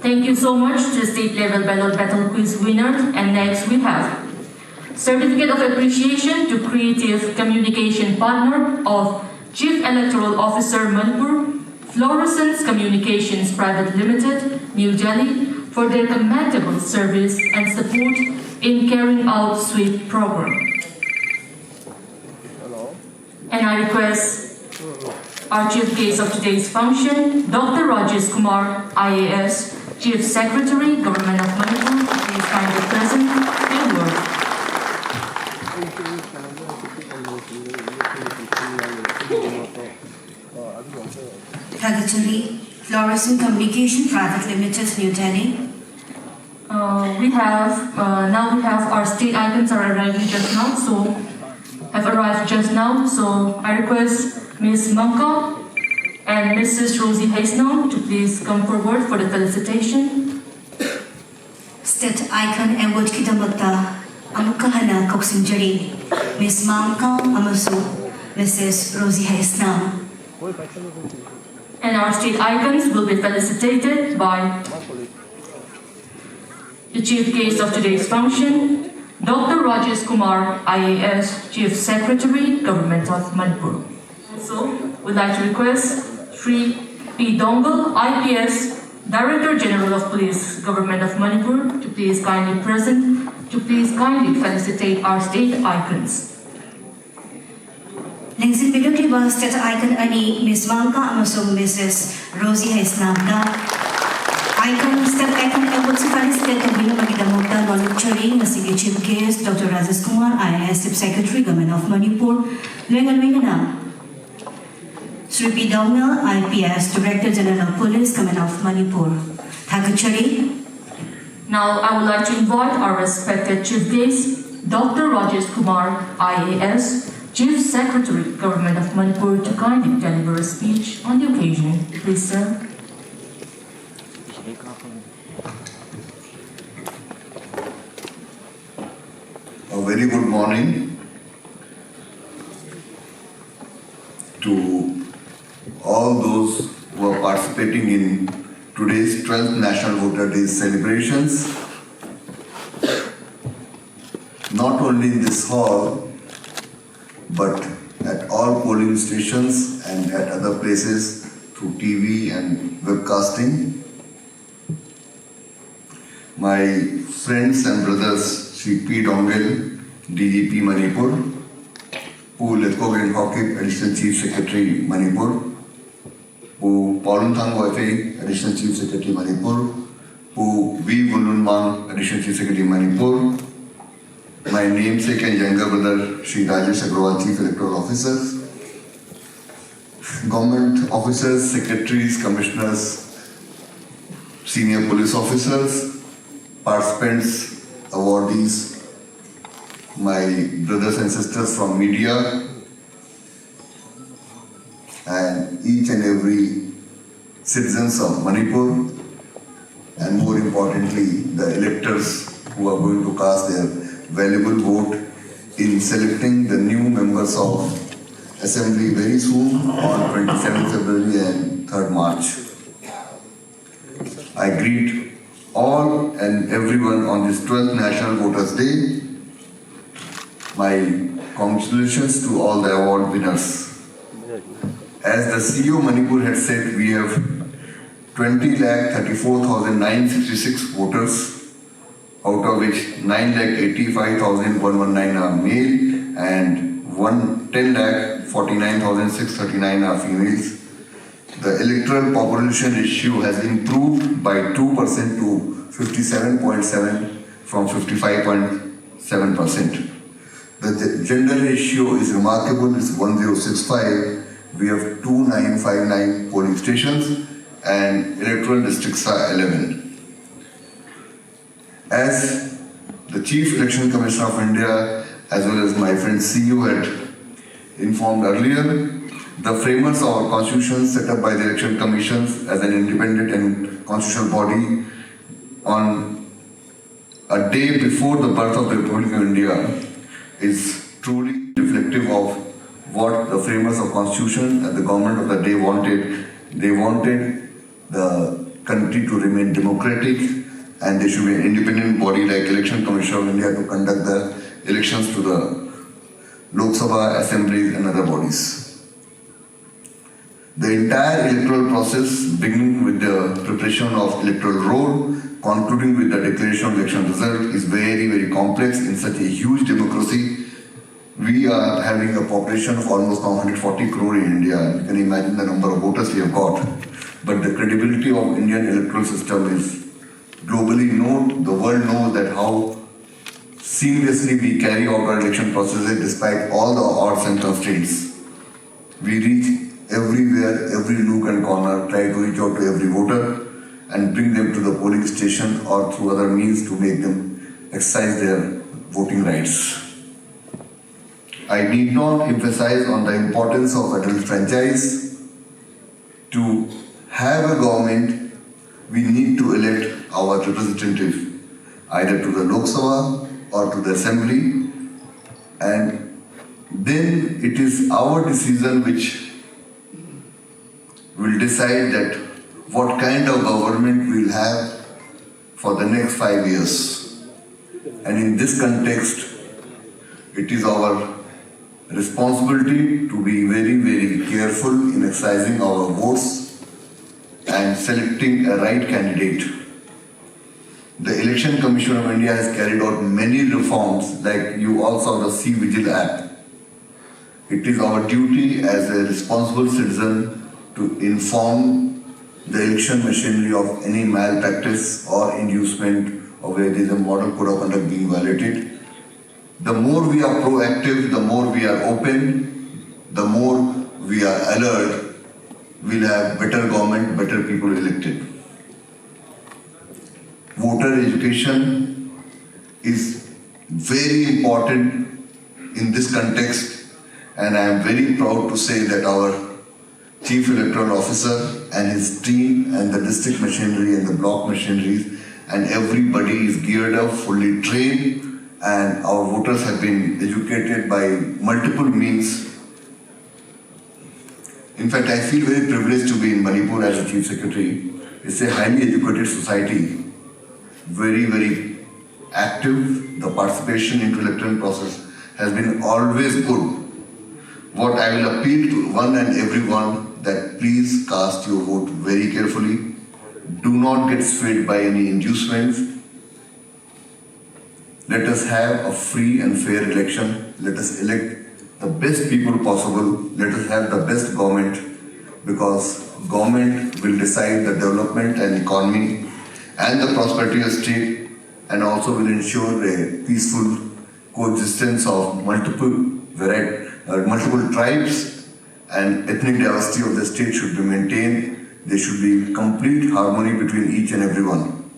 Speaker 2: Thank you so much to the state level ballot battle quiz winner. And next we have Certificate of Appreciation to Creative Communication Partner of Chief Electoral Officer Manipur, Fluorescence Communications Private Limited, New Delhi, for their commendable service and support in carrying out sweep program. And I request our chief guest of today's function, Dr. Rajesh Kumar, IAS, Chief Secretary, Government of Manipur, please kindly present and word.
Speaker 4: Thagachari Fluorescent Communication Private Limited, New Delhi.
Speaker 2: We have our state icons are arriving just now, so I request Ms. Manka and Mrs. Rosie Haisnam to please come forward for the felicitation.
Speaker 4: State icon award kidamata amukahana koksinjari Ms. Manka amasu Mrs. Rosie Haisnam.
Speaker 2: And our state icons will be felicitated by the chief guest of today's function, Dr. Rajesh Kumar, IAS, Chief Secretary, Government of Manipur. Also, we'd like to request Sri P. Dongal, IPS, Director General of Police, Government of Manipur, to please kindly felicitate our state icons.
Speaker 4: Lengsin Bidukli ba state icon ani Ms. Manka amasung Mrs. Rosie Haisnamda. Icon state icon award si felicitate ang binamagidamogda non-lecturing na sige Chief Guest Dr. Rajesh Kumar, IAS Chief Secretary, Government of Manipur. Lengan na Sri P. Dongal, IPS, Director General of Police, Government of Manipur. Thagachari
Speaker 2: Now, I would like to invite our respected Chief Guest, Dr. Rajesh Kumar, IAS, Chief Secretary, Government of Manipur, to kindly deliver a speech on the occasion. Please, sir.
Speaker 5: A very good morning to all those who are participating in today's 12th National Voter Day celebrations. Not only in this hall, but at all polling stations and at other places through TV and webcasting. My friends and brothers, Sri P. Dongel, DGP Manipur, Pu Letkogen Hokip, Additional Chief Secretary Manipur, Pu Pauluntang Wafe, Additional Chief Secretary Manipur, Pu V. Vulunmang, Additional Chief Secretary Manipur, my namesake and younger brother, Sri Rajesh Agrawal, Chief Electoral Officers, government officers, secretaries, commissioners, senior police officers, participants, awardees, my brothers and sisters from media, and each and every citizens of Manipur, and more importantly, the electors who are going to cast their valuable vote in selecting the new members of Assembly very soon on 27th February and 3rd March. I greet all and everyone on this 12th National Voters Day. My congratulations to all the award winners. As the CEO Manipur had said, we have 20,34,966 voters, out of which 9,85,119 are male and 10,49,639 are females. The electoral population ratio has improved by 2% to 57.7 from 55.7%. The gender ratio is remarkable, it's 1065. We have 2959 polling stations and electoral districts are 11. As the Chief Election Commissioner of India, as well as my friend CEO had informed earlier, the framers of our constitution set up by the Election Commissions as an independent and constitutional body on a day before the birth of the Republic of India is truly reflective of what the framers of constitution and the government of the day wanted. They wanted the country to remain democratic, and there should be an independent body like Election Commission of India to conduct the elections to the Lok Sabha, assemblies and other bodies. The entire electoral process, beginning with the preparation of electoral roll, concluding with the declaration of election result, is very, very complex in such a huge democracy. We are having a population of almost 140 crore in India. You can imagine the number of voters we have got. But the credibility of Indian electoral system is globally known. The world knows that how seamlessly we carry out our election processes despite all the odds and constraints. We reach everywhere, every nook and corner, try to reach out to every voter and bring them to the polling station or through other means to make them exercise their voting rights. I need not emphasize on the importance of adult franchise. To have a government, we need to elect our representative either to the Lok Sabha or to the Assembly, and then it is our decision which will decide that what kind of government we'll have for the next 5 years. And in this context, it is our responsibility to be very, very careful in exercising our votes and selecting a right candidate. The Election Commission of India has carried out many reforms, like you all saw the C-Vigil app. It is our duty as a responsible citizen to inform the election machinery of any malpractice or inducement or where there is a model code of conduct being violated. The more we are proactive, the more we are open, the more we are alert, we'll have better government, better people elected. Vote voter education is very important in this context, and I am very proud to say that our Chief Electoral Officer and his team and the district machinery and the block machineries and everybody is geared up, fully trained, and our voters have been educated by multiple means. In fact, I feel very privileged to be in Manipur as a Chief Secretary. It's a highly educated society, very, very active. The participation into electoral process has been always good. What I will appeal to one and everyone that please cast your vote very carefully. Do not get swayed by any inducements. Let us have a free and fair election. Let us elect the best people possible. Let us have the best government, because government will decide the development and economy and the prosperity of state, and also will ensure a peaceful coexistence of multiple tribes, and ethnic diversity of the state should be maintained. There should be complete harmony between each and everyone.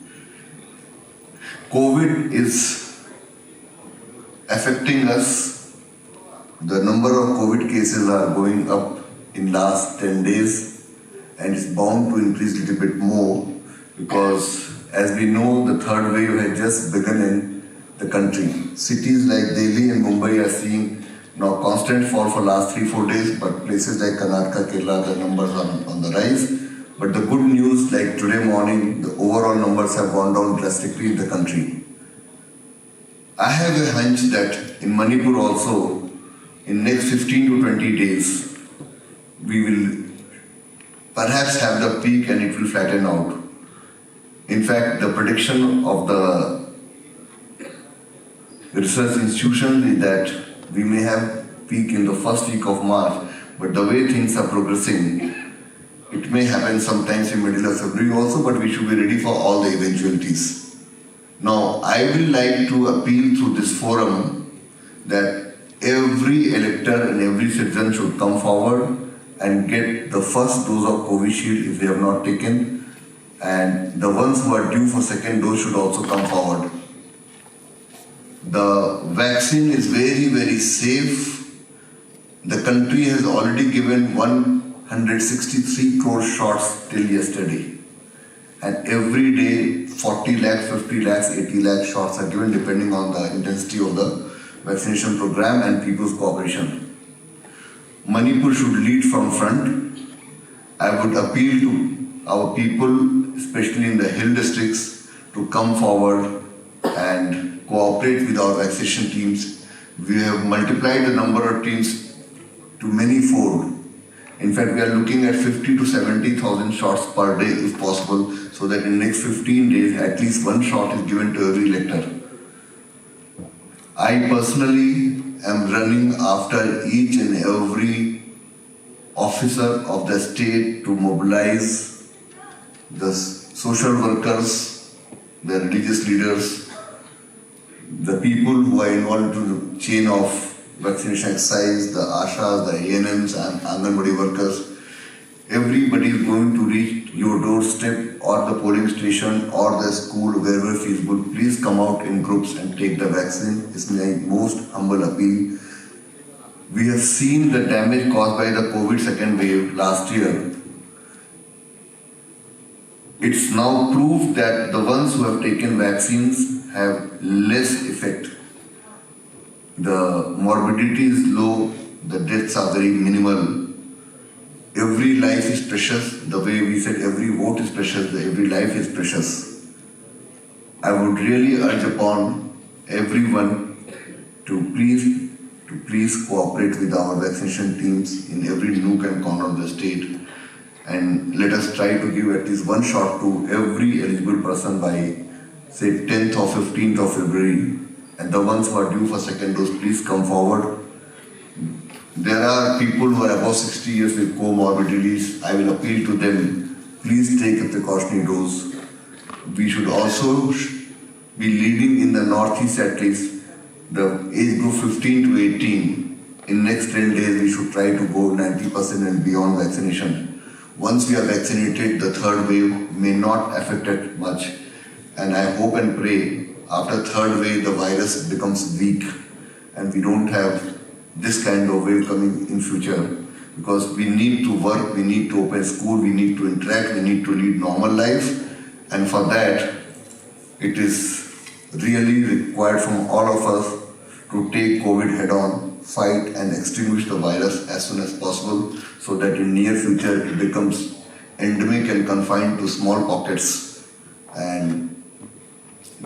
Speaker 5: COVID is affecting us. The number of COVID cases are going up in last 10 days, and it's bound to increase a little bit more, because as we know, the third wave has just begun in the country. Cities like Delhi and Mumbai are seeing now constant fall for last 3-4 days, but places like Karnataka, Kerala, the numbers are on the rise. But the good news, like today morning, the overall numbers have gone down drastically in the country. I have a hunch that in Manipur also, in next 15 to 20 days, we will perhaps have the peak and it will flatten out. In fact, the prediction of the research institutions is that we may have peak in the first week of March, but the way things are progressing, it may happen sometimes in middle of February also, but we should be ready for all the eventualities. Now, I will like to appeal through this forum that every elector and every citizen should come forward and get the first dose of Covishield if they have not taken, and the ones who are due for second dose should also come forward. The vaccine is very, very safe. The country has already given 163 crore shots till yesterday. And every day, 40 lakhs, 50 lakhs, 80 lakh shots are given depending on the intensity of the vaccination program and people's cooperation. Manipur should lead from front. I would appeal to our people, especially in the hill districts, to come forward and cooperate with our vaccination teams. We have multiplied the number of teams to many fold. In fact, we are looking at 50 to 70,000 shots per day if possible, so that in the next 15 days, at least one shot is given to every elector. I personally am running after each and every officer of the state to mobilize the social workers, the religious leaders, the people who are involved in the chain of vaccination exercise, the ASHAs, the ANMs and Anganwadi workers. Everybody is going to reach your doorstep or the polling station or the school, wherever feasible. Please come out in groups and take the vaccine. It's my most humble appeal. We have seen the damage caused by the COVID second wave last year. It's now proved that the ones who have taken vaccines have less effect. The morbidity is low, the deaths are very minimal. Every life is precious. The way we said every vote is precious, every life is precious. I would really urge upon everyone to please cooperate with our vaccination teams in every nook and corner of the state, and let us try to give at least one shot to every eligible person by say 10th or 15th of February. And the ones who are due for second dose, please come forward. There are people who are above 60 years with comorbidities. I will appeal to them, please take a precautionary dose. We should also be leading in the Northeast at least, the age group 15 to 18. In next 10 days, we should try to go 90% and beyond vaccination. Once we are vaccinated, the third wave may not affect it much. And I hope and pray after third wave the virus becomes weak and we don't have this kind of wave coming in future, because we need to work, we need to open school, we need to interact, we need to lead normal life, and for that it is really required from all of us to take COVID head on, fight and extinguish the virus as soon as possible, so that in near future it becomes endemic and confined to small pockets and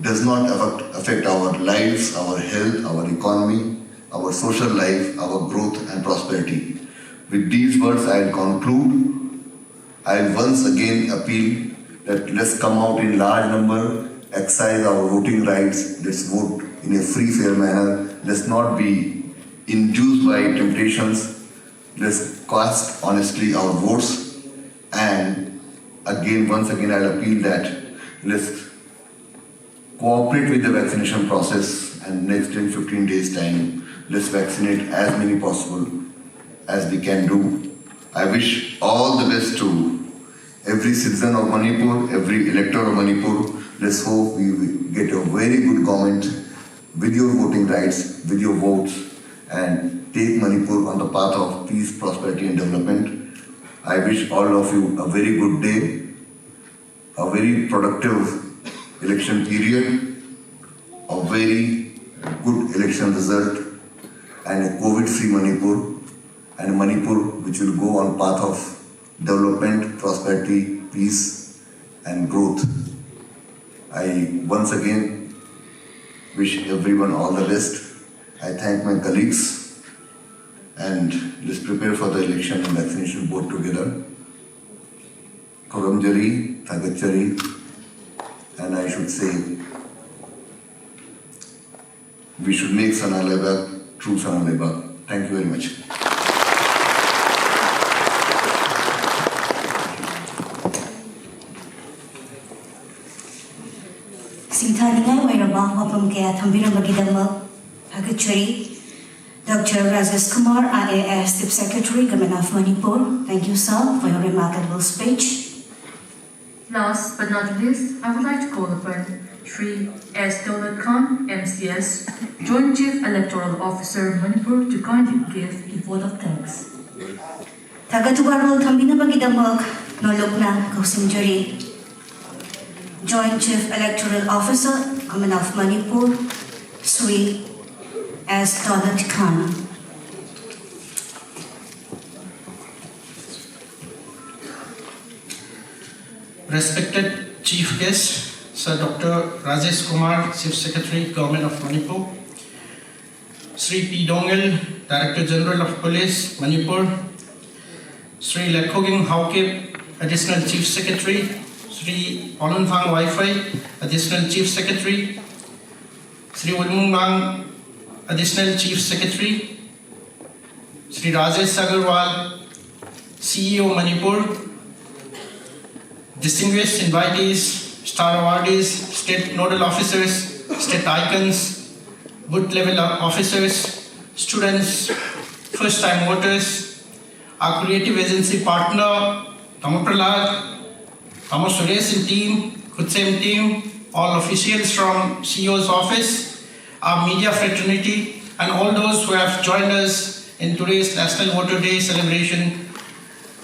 Speaker 5: does not affect our lives, our health, our economy, our social life, our growth and prosperity. With these words, I will conclude. I will once again appeal that let's come out in large number, exercise our voting rights, let's vote in a free, fair manner, let's not be induced by temptations, let's cast honestly our votes, and again, once again, I'll appeal that let's cooperate with the vaccination process, and next 10-15 days time, let's vaccinate as many possible as we can do. I wish all the best to every citizen of Manipur, every elector of Manipur. Let's hope we will get a very good government with your voting rights, with your votes, and take Manipur on the path of peace, prosperity and development. I wish all of you a very good day, a very productive election period, a very good election result, and a COVID-free Manipur, and a Manipur which will go on path of development, prosperity, peace and growth. I once again wish everyone all the best. I thank my colleagues, and let's prepare for the election and vaccination both together. Koramjari, Thagachari, and I should say, we should make Sanalebag true Sanalebag. Thank you very much.
Speaker 4: Singthaningai wairabang wapam kaya thambirambagidamag Thagachari, Dr. Rajesh Kumar, IAS Chief Secretary, Government of Manipur. Thank you, sir, for your remarkable speech.
Speaker 2: Last but not least, I would like to call upon Shri S. Daulat Khan, MCS, Joint Chief Electoral Officer, Manipur, to kindly give a vote of thanks.
Speaker 4: Thagatubarol thambinabagidamag nolokna kausinjari, Joint Chief Electoral Officer, Government of Manipur, Sri S. Daulat Khan.
Speaker 13: Respected Chief Guest, Sir Dr. Rajesh Kumar, Chief Secretary, Government of Manipur, Sri P. Dongel, Director General of Police, Manipur, Sri Lekhoging Haukip, Additional Chief Secretary, Sri Olunthang Wi-Fi, Additional Chief Secretary, Sri Ulmungbang, Additional Chief Secretary, Sri Rajesh Agarwal, CEO Manipur, distinguished invitees, star awardees, state nodal officers, state icons, booth level officers, students, first-time voters, our creative agency partner, Tamo Prahlad, Tamo Suresh and team, Kutsem team, all officials from CEO's office, our media fraternity, and all those who have joined us in today's National Voter Day celebration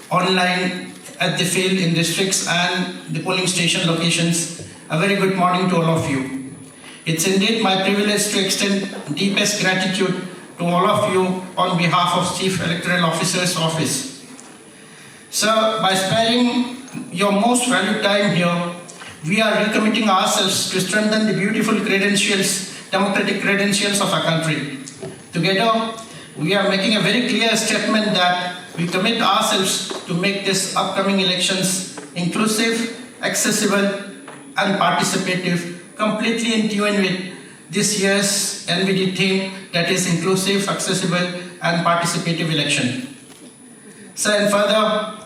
Speaker 13: online at the field in districts and the polling station locations. A very good morning to all of you. It's indeed my privilege to extend deepest gratitude to all of you on behalf of Chief Electoral Officer's Office. Sir, by sparing your most valued time here, we are recommitting ourselves to strengthen the beautiful credentials, democratic credentials of our country. Together, we are making a very clear statement that we commit ourselves to make this upcoming elections inclusive, accessible, and participative, completely in tune with this year's NVD theme, that is inclusive, accessible, and participative election. Sir, and further,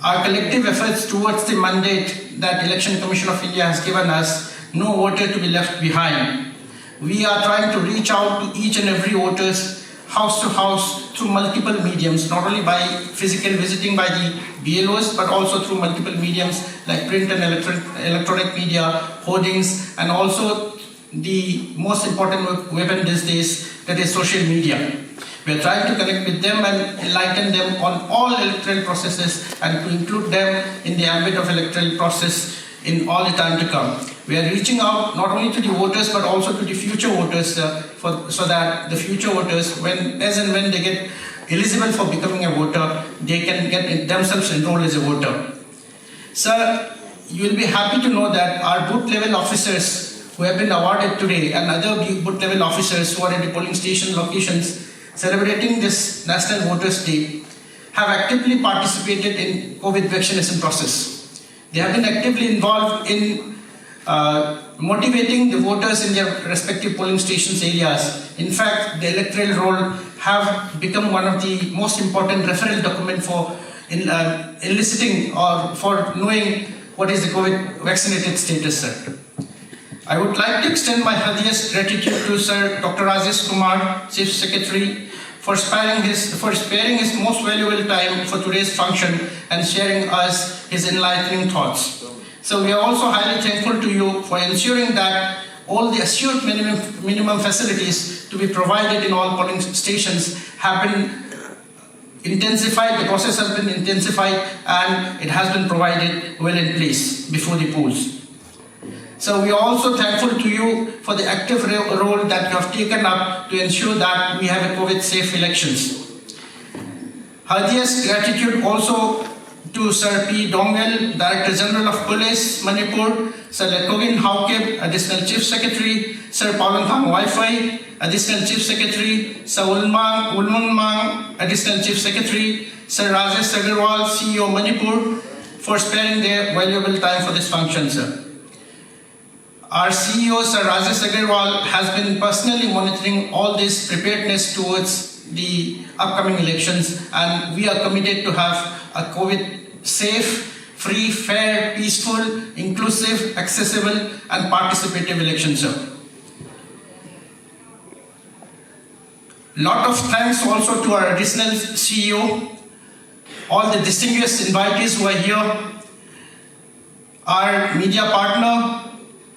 Speaker 13: our collective efforts towards the mandate that Election Commission of India has given us, no voter to be left behind. We are trying to reach out to each and every voters, house to house through multiple mediums, not only by physical visiting by the BLOs, but also through multiple mediums like print and electronic media, hoardings, and also the most important weapon these days, that is social media. We are trying to connect with them and enlighten them on all electoral processes and to include them in the ambit of electoral process in all the time to come. We are reaching out not only to the voters but also to the future voters so that the future voters, as and when they get eligible for becoming a voter, they can get themselves enrolled as a voter. Sir, you will be happy to know that our booth level officers who have been awarded today and other booth level officers who are at the polling station locations celebrating this National Voters' Day have actively participated in COVID vaccination process. They have been actively involved in motivating the voters in their respective polling stations areas. In fact, the electoral roll have become one of the most important referral document for eliciting or for knowing what is the COVID vaccinated status, sir. I would like to extend my heartiest gratitude to Sir Dr. Rajesh Kumar, Chief Secretary, for sparing his most valuable time for today's function and sharing us his enlightening thoughts. So we are also highly thankful to you for ensuring that all the assured minimum facilities to be provided in all polling stations have been intensified, the process has been intensified, and it has been provided well in place before the polls. So we are also thankful to you for the active role that you have taken up to ensure that we have a COVID-safe elections. Heartiest gratitude also to Sir P. Dongel, Director General of Police, Manipur, Sir Lekogin Haukeb, Additional Chief Secretary, Sir Paulanthang Wi-Fi, Additional Chief Secretary, Sir Ulmun Mang, Additional Chief Secretary, Sir Rajesh Agarwal, CEO Manipur, for sparing their valuable time for this function, sir. Our CEO, Sir Rajesh Agarwal, has been personally monitoring all this preparedness towards the upcoming elections, and we are committed to have a COVID-safe, free, fair, peaceful, inclusive, accessible, and participative election, sir. Lot of thanks also to our additional CEO, all the distinguished invitees who are here, our media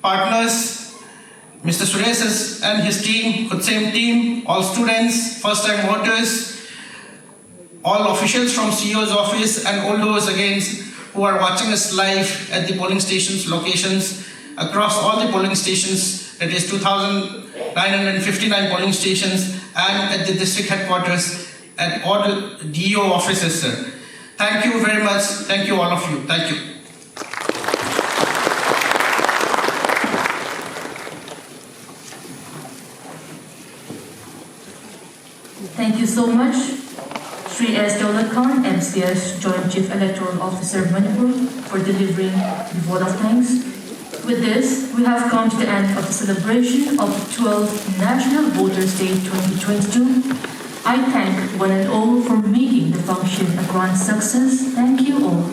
Speaker 13: partners, Mr. Suresh and his team, Hutsam team, all students, first-time voters, all officials from CEO's office, and all those again who are watching us live at the polling stations locations across all the polling stations, that is 2,959 polling stations, and at the district headquarters at all the DO offices, sir. Thank you very much. Thank you, all of you. Thank you.
Speaker 2: Thank you so much, Sri S. Daulat Khan, MCS Joint Chief Electoral Officer Manipur, for delivering the vote of thanks. With this, we have come to the end of the celebration of the 12th National Voters' Day 2022. I thank one and all for making the function a grand success. Thank you all.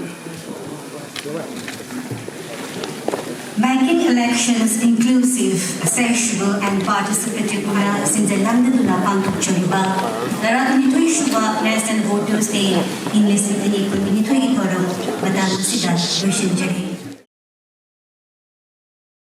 Speaker 4: Making elections inclusive, accessible, and participative na sinjalamdaduna pangtukchoriba Daratuni Shuba National Voters Day in Listening Community Forum Madam Sidat Vishinjari.